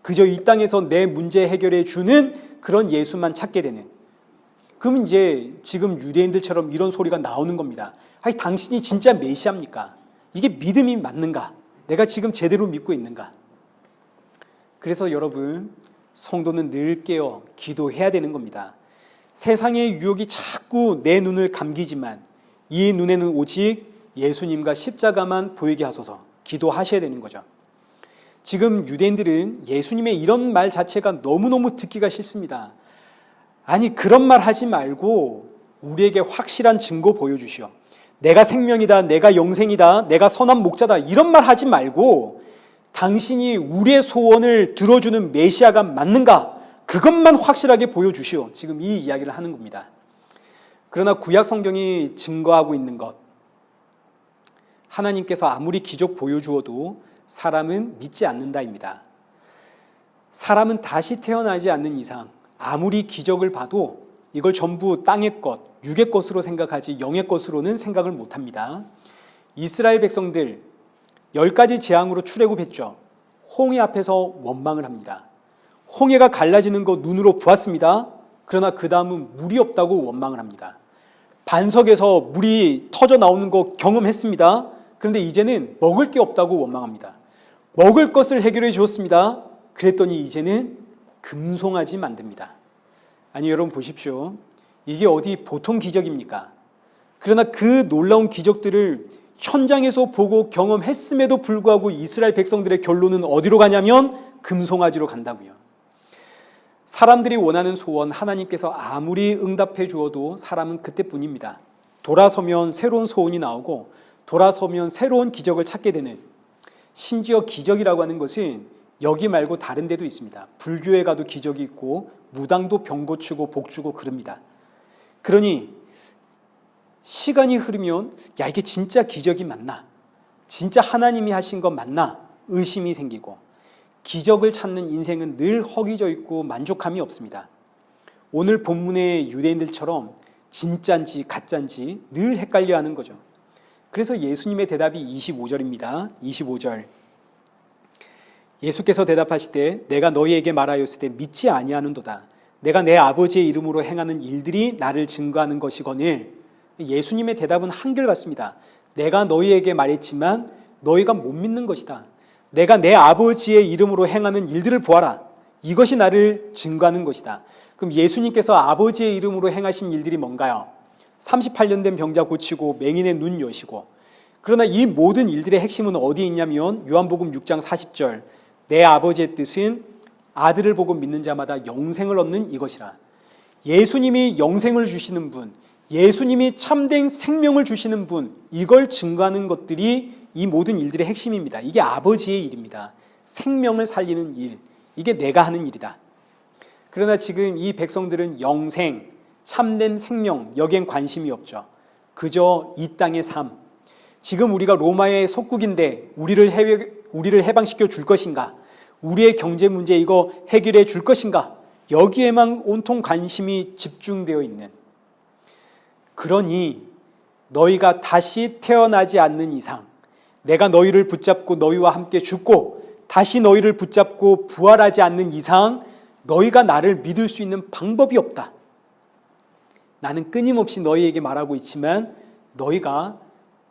그저 이 땅에서 내 문제 해결해 주는 그런 예수만 찾게 되는. 그럼 이제 지금 유대인들처럼 이런 소리가 나오는 겁니다. 아니, 당신이 진짜 메시아입니까? 이게 믿음이 맞는가? 내가 지금 제대로 믿고 있는가? 그래서 여러분, 성도는 늘 깨어 기도해야 되는 겁니다. 세상의 유혹이 자꾸 내 눈을 감기지만 이 눈에는 오직 예수님과 십자가만 보이게 하소서 기도하셔야 되는 거죠. 지금 유대인들은 예수님의 이런 말 자체가 너무너무 듣기가 싫습니다. 아니, 그런 말 하지 말고 우리에게 확실한 증거 보여주시오. 내가 생명이다, 내가 영생이다, 내가 선한 목자다, 이런 말 하지 말고 당신이 우리의 소원을 들어주는 메시아가 맞는가? 그것만 확실하게 보여주시오. 지금 이 이야기를 하는 겁니다. 그러나 구약 성경이 증거하고 있는 것, 하나님께서 아무리 기적 보여주어도 사람은 믿지 않는다입니다. 사람은 다시 태어나지 않는 이상 아무리 기적을 봐도 이걸 전부 땅의 것, 육의 것으로 생각하지 영의 것으로는 생각을 못합니다. 이스라엘 백성들 10가지 재앙으로 출애굽했죠. 홍해 앞에서 원망을 합니다. 홍해가 갈라지는 거 눈으로 보았습니다. 그러나 그 다음은 물이 없다고 원망을 합니다. 반석에서 물이 터져 나오는 거 경험했습니다. 그런데 이제는 먹을 게 없다고 원망합니다. 먹을 것을 해결해 주었습니다. 그랬더니 이제는 금송아지 만듭니다. 아니, 여러분 보십시오. 이게 어디 보통 기적입니까? 그러나 그 놀라운 기적들을 현장에서 보고 경험했음에도 불구하고 이스라엘 백성들의 결론은 어디로 가냐면 금송아지로 간다고요. 사람들이 원하는 소원 하나님께서 아무리 응답해 주어도 사람은 그때뿐입니다. 돌아서면 새로운 소원이 나오고 돌아서면 새로운 기적을 찾게 되는, 심지어 기적이라고 하는 것은 여기 말고 다른 데도 있습니다. 불교에 가도 기적이 있고 무당도 병 고치고 복 주고 그럽니다. 그러니 시간이 흐르면 야, 이게 진짜 기적이 맞나? 진짜 하나님이 하신 거 맞나? 의심이 생기고 기적을 찾는 인생은 늘 허기져 있고 만족함이 없습니다. 오늘 본문의 유대인들처럼 진짠지 가짠지 늘 헷갈려하는 거죠. 그래서 예수님의 대답이 25절입니다. 25절. 예수께서 대답하시되 내가 너희에게 말하였을 때 믿지 아니하는도다. 내가 내 아버지의 이름으로 행하는 일들이 나를 증거하는 것이거늘. 예수님의 대답은 한결같습니다. 내가 너희에게 말했지만 너희가 못 믿는 것이다. 내가 내 아버지의 이름으로 행하는 일들을 보아라. 이것이 나를 증거하는 것이다. 그럼 예수님께서 아버지의 이름으로 행하신 일들이 뭔가요? 38년 된 병자 고치고 맹인의 눈 여시고. 그러나 이 모든 일들의 핵심은 어디에 있냐면 요한복음 6장 40절. 내 아버지의 뜻은 아들을 보고 믿는 자마다 영생을 얻는 이것이라. 예수님이 영생을 주시는 분, 예수님이 참된 생명을 주시는 분, 이걸 증거하는 것들이 이 모든 일들의 핵심입니다. 이게 아버지의 일입니다. 생명을 살리는 일, 이게 내가 하는 일이다. 그러나 지금 이 백성들은 영생, 참된 생명, 여기엔 관심이 없죠. 그저 이 땅의 삶. 지금 우리가 로마의 속국인데 우리를 해방시켜 줄 것인가? 우리의 경제 문제 이거 해결해 줄 것인가? 여기에만 온통 관심이 집중되어 있는. 그러니 너희가 다시 태어나지 않는 이상 내가 너희를 붙잡고 너희와 함께 죽고 다시 너희를 붙잡고 부활하지 않는 이상 너희가 나를 믿을 수 있는 방법이 없다. 나는 끊임없이 너희에게 말하고 있지만 너희가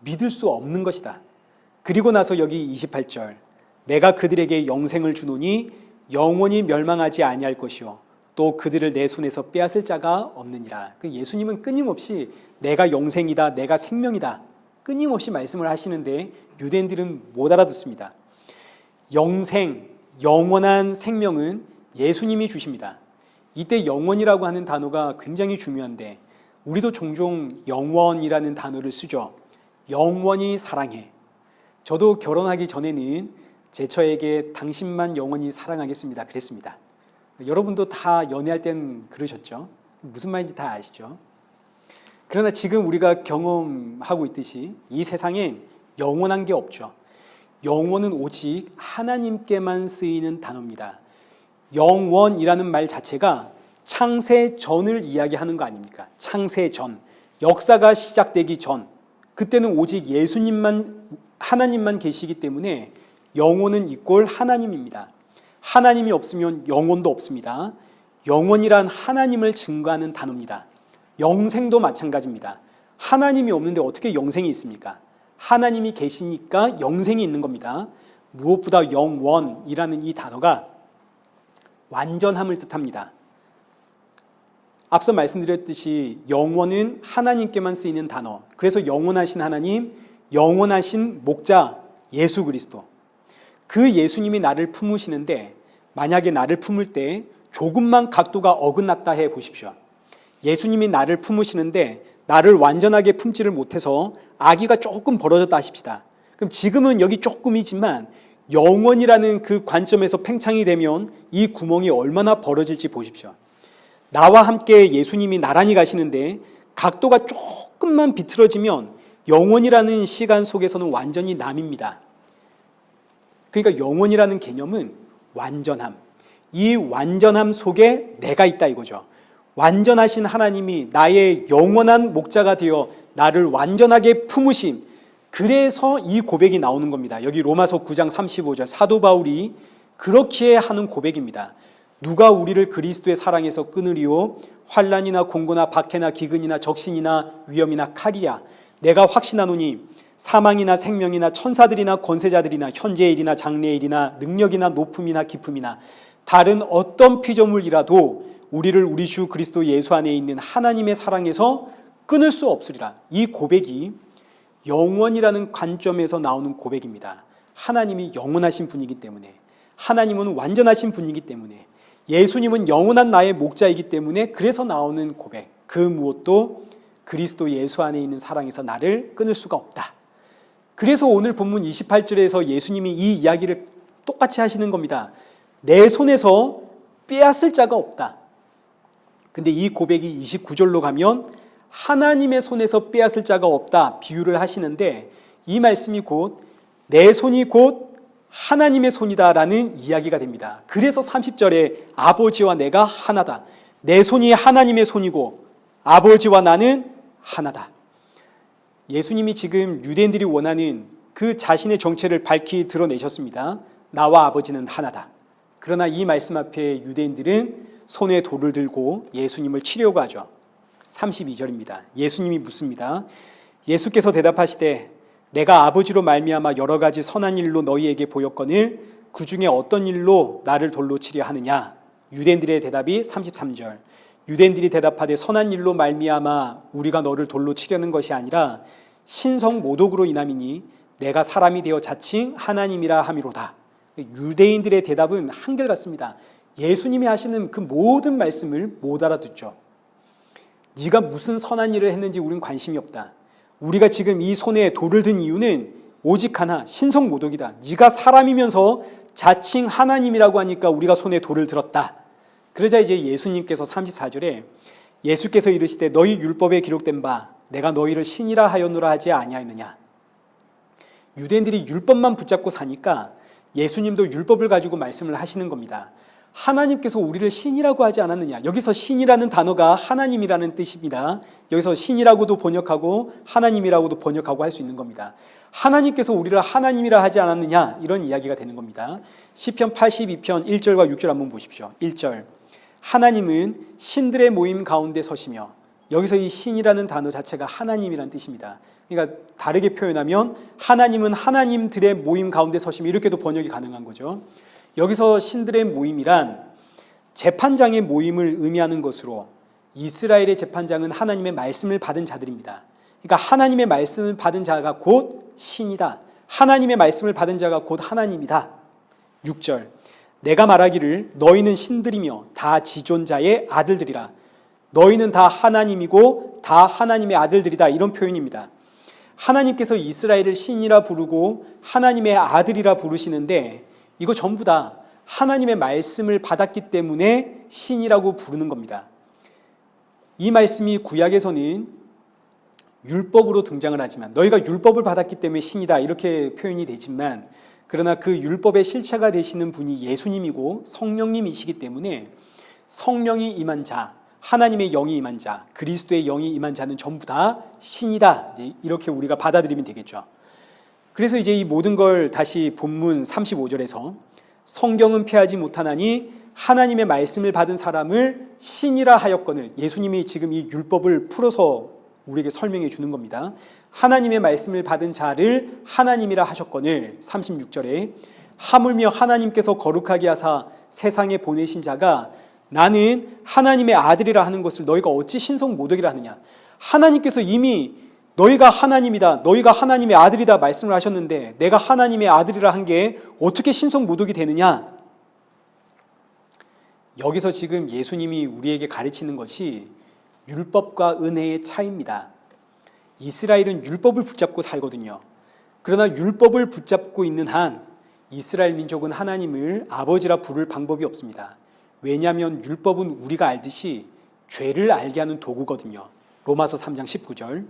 믿을 수 없는 것이다. 그리고 나서 여기 28절. 내가 그들에게 영생을 주노니 영원히 멸망하지 아니할 것이요 또 그들을 내 손에서 빼앗을 자가 없느니라. 예수님은 끊임없이 내가 영생이다, 내가 생명이다, 끊임없이 말씀을 하시는데 유대인들은 못 알아듣습니다. 영생, 영원한 생명은 예수님이 주십니다. 이때 영원이라고 하는 단어가 굉장히 중요한데 우리도 종종 영원이라는 단어를 쓰죠. 영원히 사랑해. 저도 결혼하기 전에는 제 처에게 당신만 영원히 사랑하겠습니다 그랬습니다. 여러분도 다 연애할 땐 그러셨죠? 무슨 말인지 다 아시죠? 그러나 지금 우리가 경험하고 있듯이 이 세상엔 영원한 게 없죠. 영원은 오직 하나님께만 쓰이는 단어입니다. 영원이라는 말 자체가 창세 전을 이야기하는 거 아닙니까? 창세 전, 역사가 시작되기 전, 그때는 오직 예수님만, 하나님만 계시기 때문에 영혼은 이꼴 하나님입니다. 하나님이 없으면 영혼도 없습니다. 영혼이란 하나님을 증거하는 단어입니다. 영생도 마찬가지입니다. 하나님이 없는데 어떻게 영생이 있습니까? 하나님이 계시니까 영생이 있는 겁니다. 무엇보다 영원이라는 이 단어가 완전함을 뜻합니다. 앞서 말씀드렸듯이 영원은 하나님께만 쓰이는 단어. 그래서 영원하신 하나님, 영원하신 목자 예수 그리스도. 그 예수님이 나를 품으시는데 만약에 나를 품을 때 조금만 각도가 어긋났다 해 보십시오. 예수님이 나를 품으시는데 나를 완전하게 품지를 못해서 아기가 조금 벌어졌다 하십시다. 그럼 지금은 여기 조금이지만 영원이라는 그 관점에서 팽창이 되면 이 구멍이 얼마나 벌어질지 보십시오. 나와 함께 예수님이 나란히 가시는데 각도가 조금만 비틀어지면 영원이라는 시간 속에서는 완전히 남입니다. 그러니까 영원이라는 개념은 완전함. 이 완전함 속에 내가 있다 이거죠. 완전하신 하나님이 나의 영원한 목자가 되어 나를 완전하게 품으심. 그래서 이 고백이 나오는 겁니다. 여기 로마서 9장 35절 사도 바울이 그렇게 하는 고백입니다. 누가 우리를 그리스도의 사랑에서 끊으리오? 환난이나 공고나 박해나 기근이나 적신이나 위험이나 칼이야. 내가 확신하노니 사망이나 생명이나 천사들이나 권세자들이나 현재의 일이나 장래의 일이나 능력이나 높음이나 깊음이나 다른 어떤 피조물이라도 우리를 우리 주 그리스도 예수 안에 있는 하나님의 사랑에서 끊을 수 없으리라. 이 고백이 영원이라는 관점에서 나오는 고백입니다. 하나님이 영원하신 분이기 때문에, 하나님은 완전하신 분이기 때문에, 예수님은 영원한 나의 목자이기 때문에 그래서 나오는 고백. 그 무엇도 그리스도 예수 안에 있는 사랑에서 나를 끊을 수가 없다. 그래서 오늘 본문 28절에서 예수님이 이 이야기를 똑같이 하시는 겁니다. 내 손에서 빼앗을 자가 없다. 근데 이 고백이 29절로 가면 하나님의 손에서 빼앗을 자가 없다 비유를 하시는데 이 말씀이 곧 내 손이 곧 하나님의 손이다라는 이야기가 됩니다. 그래서 30절에 아버지와 내가 하나다. 내 손이 하나님의 손이고 아버지와 나는 하나다. 예수님이 지금 유대인들이 원하는 그 자신의 정체를 밝히 드러내셨습니다. 나와 아버지는 하나다. 그러나 이 말씀 앞에 유대인들은 손에 돌을 들고 예수님을 치려고 하죠. 32절입니다. 예수님이 묻습니다. 예수께서 대답하시되 내가 아버지로 말미암아 여러 가지 선한 일로 너희에게 보였거늘 그 중에 어떤 일로 나를 돌로 치려 하느냐? 유대인들의 대답이 33절. 유대인들이 대답하되 선한 일로 말미암아 우리가 너를 돌로 치려는 것이 아니라 신성 모독으로 인함이니 내가 사람이 되어 자칭 하나님이라 함이로다. 유대인들의 대답은 한결같습니다. 예수님이 하시는 그 모든 말씀을 못 알아듣죠. 네가 무슨 선한 일을 했는지 우리는 관심이 없다. 우리가 지금 이 손에 돌을 든 이유는 오직 하나, 신성 모독이다. 네가 사람이면서 자칭 하나님이라고 하니까 우리가 손에 돌을 들었다. 그러자 이제 예수님께서 34절에 예수께서 이르시되 너희 율법에 기록된 바 내가 너희를 신이라 하였노라 하지 아니하였느냐. 유대인들이 율법만 붙잡고 사니까 예수님도 율법을 가지고 말씀을 하시는 겁니다. 하나님께서 우리를 신이라고 하지 않았느냐. 여기서 신이라는 단어가 하나님이라는 뜻입니다. 여기서 신이라고도 번역하고 하나님이라고도 번역하고 할 수 있는 겁니다. 하나님께서 우리를 하나님이라 하지 않았느냐, 이런 이야기가 되는 겁니다. 시편 82편 1절과 6절 한번 보십시오. 1절 하나님은 신들의 모임 가운데 서시며, 여기서 이 신이라는 단어 자체가 하나님이라는 뜻입니다. 그러니까 다르게 표현하면 하나님은 하나님들의 모임 가운데 서시며, 이렇게도 번역이 가능한 거죠. 여기서 신들의 모임이란 재판장의 모임을 의미하는 것으로, 이스라엘의 재판장은 하나님의 말씀을 받은 자들입니다. 그러니까 하나님의 말씀을 받은 자가 곧 신이다. 하나님의 말씀을 받은 자가 곧 하나님이다. 6절 내가 말하기를 너희는 신들이며 다 지존자의 아들들이라. 너희는 다 하나님이고 다 하나님의 아들들이다. 이런 표현입니다. 하나님께서 이스라엘을 신이라 부르고 하나님의 아들이라 부르시는데 이거 전부 다 하나님의 말씀을 받았기 때문에 신이라고 부르는 겁니다. 이 말씀이 구약에서는 율법으로 등장을 하지만 너희가 율법을 받았기 때문에 신이다 이렇게 표현이 되지만 그러나 그 율법의 실체가 되시는 분이 예수님이고 성령님이시기 때문에 성령이 임한 자, 하나님의 영이 임한 자, 그리스도의 영이 임한 자는 전부 다 신이다. 이렇게 우리가 받아들이면 되겠죠. 그래서 이제 이 모든 걸 다시 본문 35절에서 성경은 폐하지 못하나니 하나님의 말씀을 받은 사람을 신이라 하였거늘. 예수님이 지금 이 율법을 풀어서 우리에게 설명해 주는 겁니다. 하나님의 말씀을 받은 자를 하나님이라 하셨거늘. 36절에 하물며 하나님께서 거룩하게 하사 세상에 보내신 자가 나는 하나님의 아들이라 하는 것을 너희가 어찌 신성 모독이라 하느냐. 하나님께서 이미 너희가 하나님이다, 너희가 하나님의 아들이다 말씀을 하셨는데 내가 하나님의 아들이라 한 게 어떻게 신성 모독이 되느냐. 여기서 지금 예수님이 우리에게 가르치는 것이 율법과 은혜의 차이입니다. 이스라엘은 율법을 붙잡고 살거든요. 그러나 율법을 붙잡고 있는 한 이스라엘 민족은 하나님을 아버지라 부를 방법이 없습니다. 왜냐하면 율법은 우리가 알듯이 죄를 알게 하는 도구거든요. 로마서 3장 19절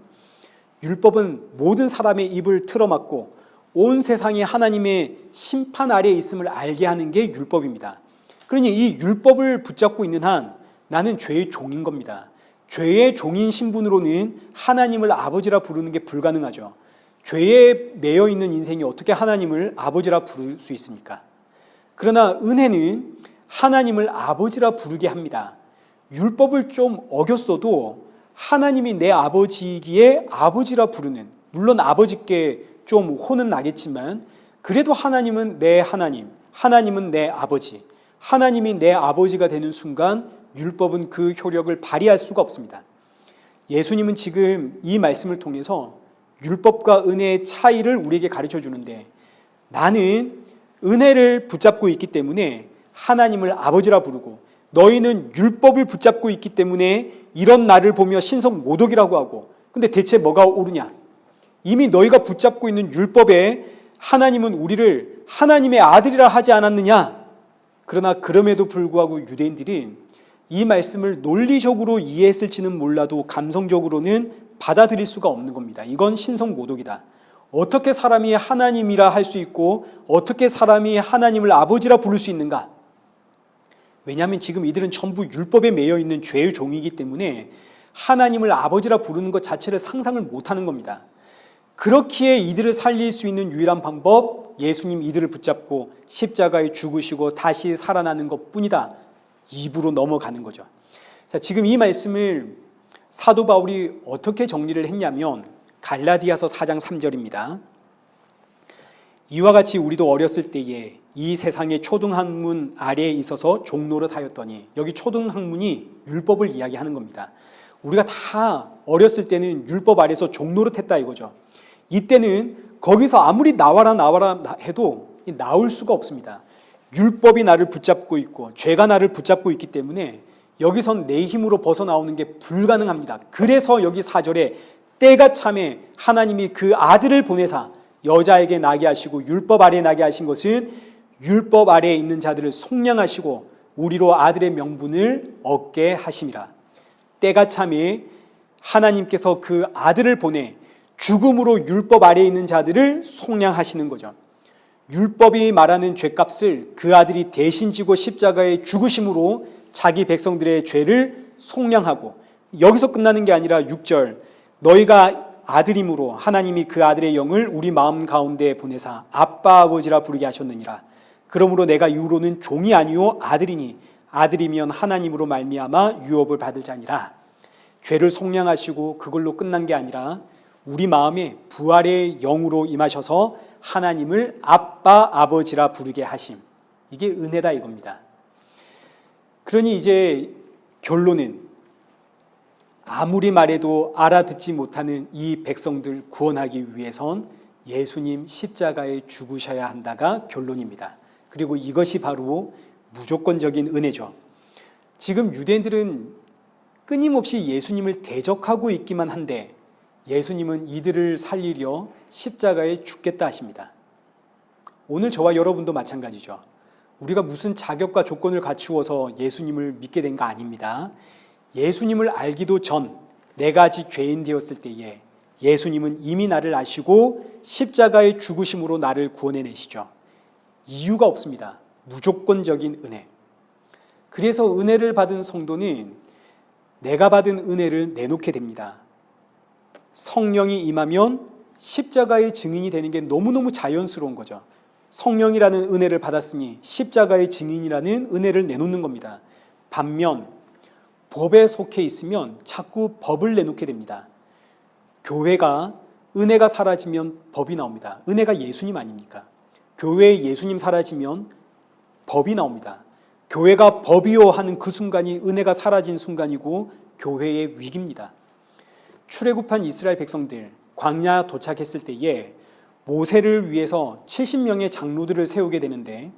율법은 모든 사람의 입을 틀어막고 온 세상이 하나님의 심판 아래에 있음을 알게 하는 게 율법입니다. 그러니 이 율법을 붙잡고 있는 한 나는 죄의 종인 겁니다. 죄의 종인 신분으로는 하나님을 아버지라 부르는 게 불가능하죠. 죄에 매여 있는 인생이 어떻게 하나님을 아버지라 부를 수 있습니까? 그러나 은혜는 하나님을 아버지라 부르게 합니다. 율법을 좀 어겼어도 하나님이 내 아버지이기에 아버지라 부르는, 물론 아버지께 좀 혼은 나겠지만 그래도 하나님은 내 하나님, 하나님은 내 아버지, 하나님이 내 아버지가 되는 순간 율법은 그 효력을 발휘할 수가 없습니다. 예수님은 지금 이 말씀을 통해서 율법과 은혜의 차이를 우리에게 가르쳐 주는데 나는 은혜를 붙잡고 있기 때문에 하나님을 아버지라 부르고 너희는 율법을 붙잡고 있기 때문에 이런 나를 보며 신성 모독이라고 하고 근데 대체 뭐가 옳으냐? 이미 너희가 붙잡고 있는 율법에 하나님은 우리를 하나님의 아들이라 하지 않았느냐? 그러나 그럼에도 불구하고 유대인들이 이 말씀을 논리적으로 이해했을지는 몰라도 감성적으로는 받아들일 수가 없는 겁니다. 이건 신성 모독이다. 어떻게 사람이 하나님이라 할 수 있고 어떻게 사람이 하나님을 아버지라 부를 수 있는가? 왜냐하면 지금 이들은 전부 율법에 매여 있는 죄의 종이기 때문에 하나님을 아버지라 부르는 것 자체를 상상을 못하는 겁니다. 그렇기에 이들을 살릴 수 있는 유일한 방법, 예수님 이들을 붙잡고 십자가에 죽으시고 다시 살아나는 것뿐이다. 입으로 넘어가는 거죠. 자, 지금 이 말씀을 사도 바울이 어떻게 정리를 했냐면 갈라디아서 4장 3절입니다. 이와 같이 우리도 어렸을 때에 이 세상의 초등학문 아래에 있어서 종노릇 하였더니, 여기 초등학문이 율법을 이야기하는 겁니다. 우리가 다 어렸을 때는 율법 아래에서 종노릇 했다 이거죠. 이때는 거기서 아무리 나와라 해도 나올 수가 없습니다. 율법이 나를 붙잡고 있고 죄가 나를 붙잡고 있기 때문에 여기선 내 힘으로 벗어나오는 게 불가능합니다. 그래서 여기 4절에 때가 참에 하나님이 그 아들을 보내사 여자에게 나게 하시고 율법 아래에 나게 하신 것은 율법 아래에 있는 자들을 속량하시고 우리로 아들의 명분을 얻게 하심이라. 때가 참에 하나님께서 그 아들을 보내 죽음으로 율법 아래에 있는 자들을 속량하시는 거죠. 율법이 말하는 죄값을 그 아들이 대신 지고 십자가에 죽으심으로 자기 백성들의 죄를 속량하고, 여기서 끝나는 게 아니라 6절 너희가 아들임으로 하나님이 그 아들의 영을 우리 마음 가운데 보내사 아빠 아버지라 부르게 하셨느니라. 그러므로 내가 이후로는 종이 아니요 아들이니 아들이면 하나님으로 말미암아 유업을 받을 자니라. 죄를 속량하시고 그걸로 끝난 게 아니라 우리 마음에 부활의 영으로 임하셔서 하나님을 아빠 아버지라 부르게 하심. 이게 은혜다 이겁니다. 그러니 이제 결론은 아무리 말해도 알아듣지 못하는 이 백성들 구원하기 위해선 예수님 십자가에 죽으셔야 한다가 결론입니다. 그리고 이것이 바로 무조건적인 은혜죠. 지금 유대인들은 끊임없이 예수님을 대적하고 있기만 한데 예수님은 이들을 살리려 십자가에 죽겠다 하십니다. 오늘 저와 여러분도 마찬가지죠. 우리가 무슨 자격과 조건을 갖추어서 예수님을 믿게 된 거 아닙니다. 예수님을 알기도 전 내가 아직 죄인 되었을 때에 예수님은 이미 나를 아시고 십자가의 죽으심으로 나를 구원해내시죠. 이유가 없습니다. 무조건적인 은혜. 그래서 은혜를 받은 성도는 내가 받은 은혜를 내놓게 됩니다. 성령이 임하면 십자가의 증인이 되는 게 너무너무 자연스러운 거죠. 성령이라는 은혜를 받았으니 십자가의 증인이라는 은혜를 내놓는 겁니다. 반면 법에 속해 있으면 자꾸 법을 내놓게 됩니다. 교회가 은혜가 사라지면 법이 나옵니다. 은혜가 예수님 아닙니까? 교회에 예수님 사라지면 법이 나옵니다. 교회가 법이요 하는 그 순간이 은혜가 사라진 순간이고 교회의 위기입니다. 출애굽한 이스라엘 백성들 광야 도착했을 때에 모세를 위해서 70명의 장로들을 세우게 되는데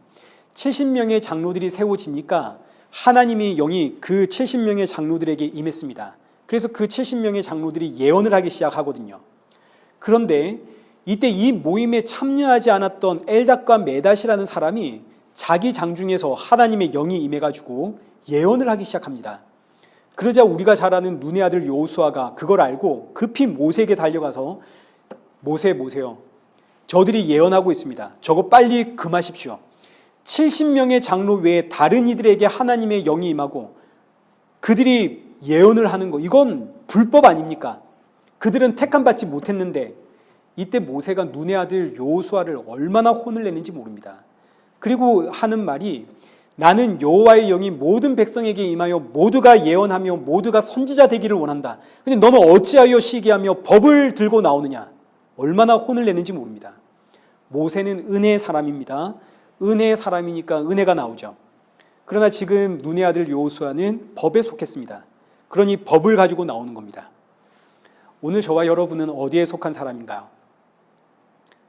70명의 장로들이 세워지니까 하나님의 영이 그 70명의 장로들에게 임했습니다. 그래서 그 70명의 장로들이 예언을 하기 시작하거든요. 그런데 이때 이 모임에 참여하지 않았던 엘닷과 메닷이라는 사람이 자기 장중에서 하나님의 영이 임해가지고 예언을 하기 시작합니다. 그러자 우리가 잘 아는 눈의 아들 여호수아가 그걸 알고 급히 모세에게 달려가서 모세요. 저들이 예언하고 있습니다. 저거 빨리 금하십시오. 70명의 장로 외에 다른 이들에게 하나님의 영이 임하고 그들이 예언을 하는 거 이건 불법 아닙니까? 그들은 택함받지 못했는데 이때 모세가 눈의 아들 여호수아를 얼마나 혼을 내는지 모릅니다. 그리고 하는 말이 나는 여호와의 영이 모든 백성에게 임하여 모두가 예언하며 모두가 선지자 되기를 원한다. 근데 너는 어찌하여 시기하며 법을 들고 나오느냐. 얼마나 혼을 내는지 모릅니다. 모세는 은혜의 사람입니다. 은혜의 사람이니까 은혜가 나오죠. 그러나 지금 눈의 아들 여호수아는 법에 속했습니다. 그러니 법을 가지고 나오는 겁니다. 오늘 저와 여러분은 어디에 속한 사람인가요?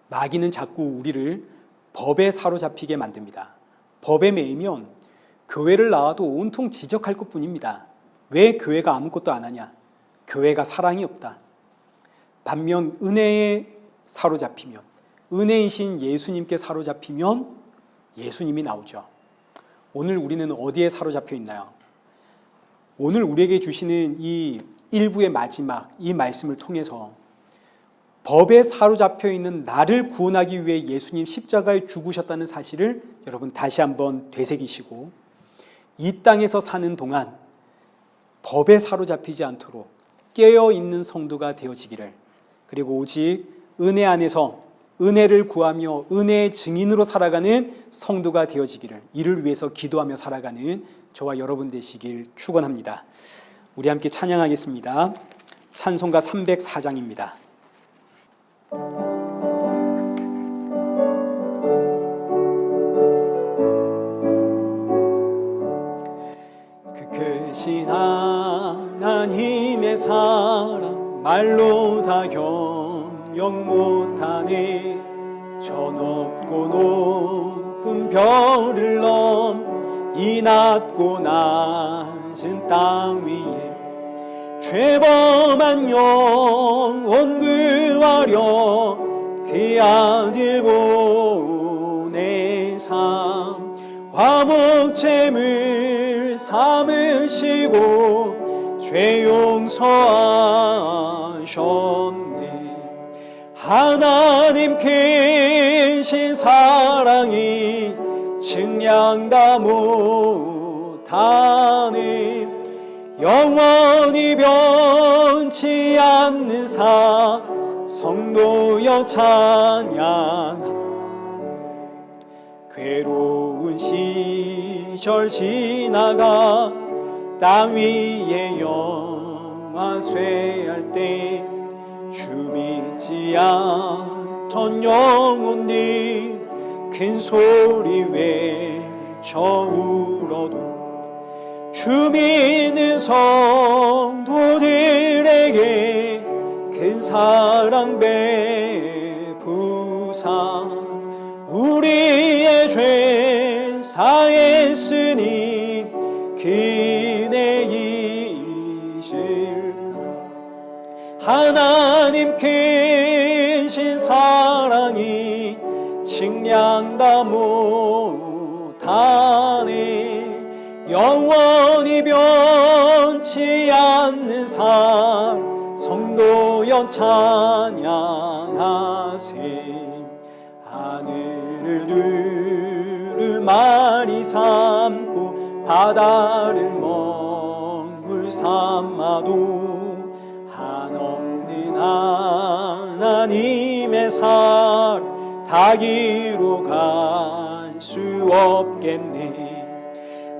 마귀는 자꾸 우리를 법에 사로잡히게 만듭니다. 법에 매이면 교회를 나와도 온통 지적할 것뿐입니다. 왜 교회가 아무것도 안 하냐? 교회가 사랑이 없다. 반면 은혜에 사로잡히면 은혜이신 예수님께 사로잡히면 예수님이 나오죠. 오늘 우리는 어디에 사로잡혀 있나요? 오늘 우리에게 주시는 이 일부의 마지막 이 말씀을 통해서 법에 사로잡혀 있는 나를 구원하기 위해 예수님 십자가에 죽으셨다는 사실을 여러분 다시 한번 되새기시고 이 땅에서 사는 동안 법에 사로잡히지 않도록 깨어있는 성도가 되어지기를, 그리고 오직 은혜 안에서 은혜를 구하며 은혜의 증인으로 살아가는 성도가 되어지기를, 이를 위해서 기도하며 살아가는 저와 여러분 되시길 축원합니다. 우리 함께 찬양하겠습니다. 찬송가 304장입니다. 그 크신 하나님의 사랑 말로 다 형용 못하네. 저 높고 높은 별을 넘 이 낮고 낮은 땅 위에 죄범한 영혼 구하려 그 아들 보내사 화목제물 삼으시고 죄 용서하셨네. 하나님 크신 사랑이 증량다 못하네. 영원히 변치 않는 성도여 찬양. 괴로운 시절 지나가 땅 위에 영화 쇠할 때 주 믿지 않던 영혼들 큰 소리 외쳐 울어도 주 믿는 성도들에게 큰 사랑 베푸사 우리의 죄 사했으니 기내이실까. 하나님 크신 사랑이 측량다 못하네. 영원히 변치 않는 살 성도여 찬양하세. 하늘을 두루마리 삼고 바다를 먹물 삼아도 한없는 하나님의 살 다기로 갈 수 없겠네.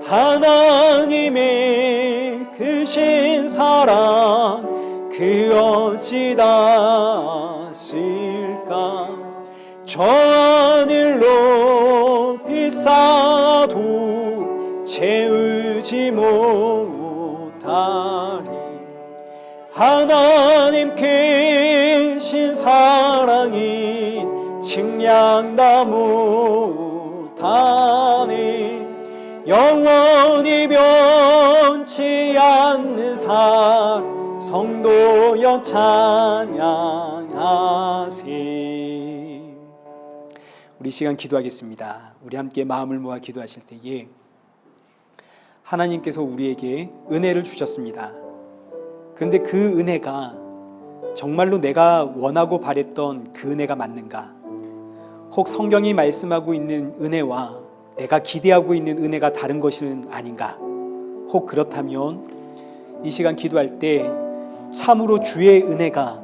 하나님의 크신 사랑 그 어찌 닿았을까. 저 하늘로 비싸도 채우지 못하리. 하나님 크신 사랑이 측량다 못하네. 영원히 변치 않는 살 성도여 찬양하세. 우리 시간 기도하겠습니다. 우리 함께 마음을 모아 기도하실 때에 하나님께서 우리에게 은혜를 주셨습니다. 그런데 그 은혜가 정말로 내가 원하고 바랬던 그 은혜가 맞는가? 혹 성경이 말씀하고 있는 은혜와 내가 기대하고 있는 은혜가 다른 것은 아닌가? 혹 그렇다면 이 시간 기도할 때 참으로 주의 은혜가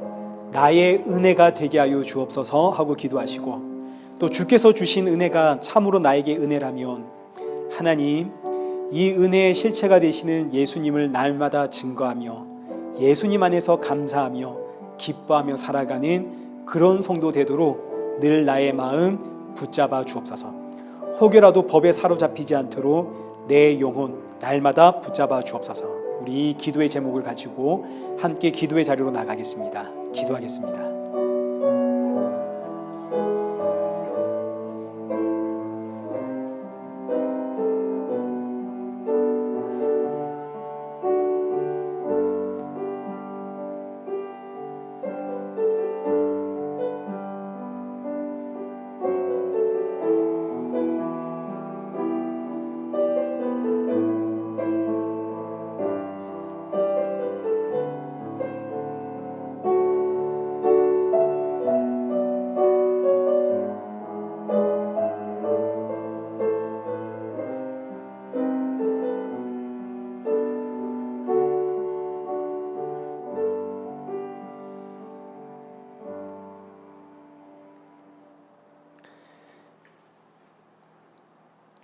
나의 은혜가 되게 하여 주옵소서 하고 기도하시고, 또 주께서 주신 은혜가 참으로 나에게 은혜라면 하나님, 이 은혜의 실체가 되시는 예수님을 날마다 증거하며 예수님 안에서 감사하며 기뻐하며 살아가는 그런 성도 되도록 늘 나의 마음 붙잡아 주옵소서. 혹여라도 법에 사로잡히지 않도록 내 영혼 날마다 붙잡아 주옵소서. 우리 기도의 제목을 가지고 함께 기도의 자리로 나가겠습니다. 기도하겠습니다.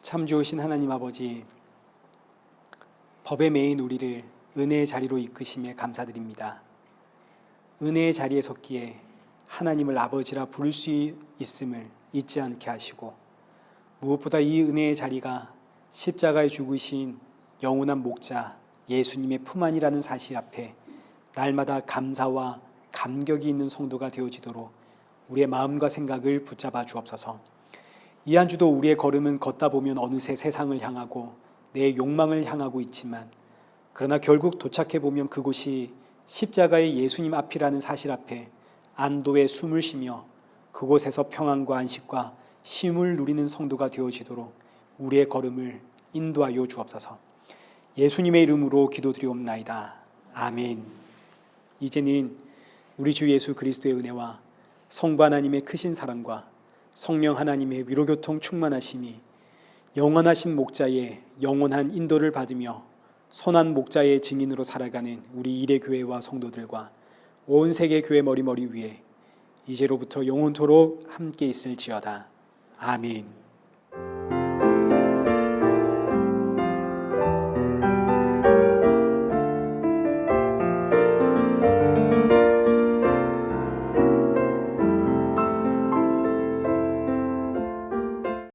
참 좋으신 하나님 아버지, 법에 매인 우리를 은혜의 자리로 이끄심에 감사드립니다. 은혜의 자리에 섰기에 하나님을 아버지라 부를 수 있음을 잊지 않게 하시고, 무엇보다 이 은혜의 자리가 십자가에 죽으신 영원한 목자 예수님의 품 안이라는 사실 앞에 날마다 감사와 감격이 있는 성도가 되어지도록 우리의 마음과 생각을 붙잡아 주옵소서. 이 한 주도 우리의 걸음은 걷다 보면 어느새 세상을 향하고 내 욕망을 향하고 있지만, 그러나 결국 도착해 보면 그곳이 십자가의 예수님 앞이라는 사실 앞에 안도의 숨을 쉬며 그곳에서 평안과 안식과 쉼을 누리는 성도가 되어지도록 우리의 걸음을 인도하여 주옵소서. 예수님의 이름으로 기도드리옵나이다. 아멘. 이제는 우리 주 예수 그리스도의 은혜와 성부 하나님의 크신 사랑과 성령 하나님의 위로교통 충만하심이 영원하신 목자의 영원한 인도를 받으며 선한 목자의 증인으로 살아가는 우리 일회교회와 성도들과 온 세계 교회 머리머리 위에 이제로부터 영원토록 함께 있을지어다. 아멘.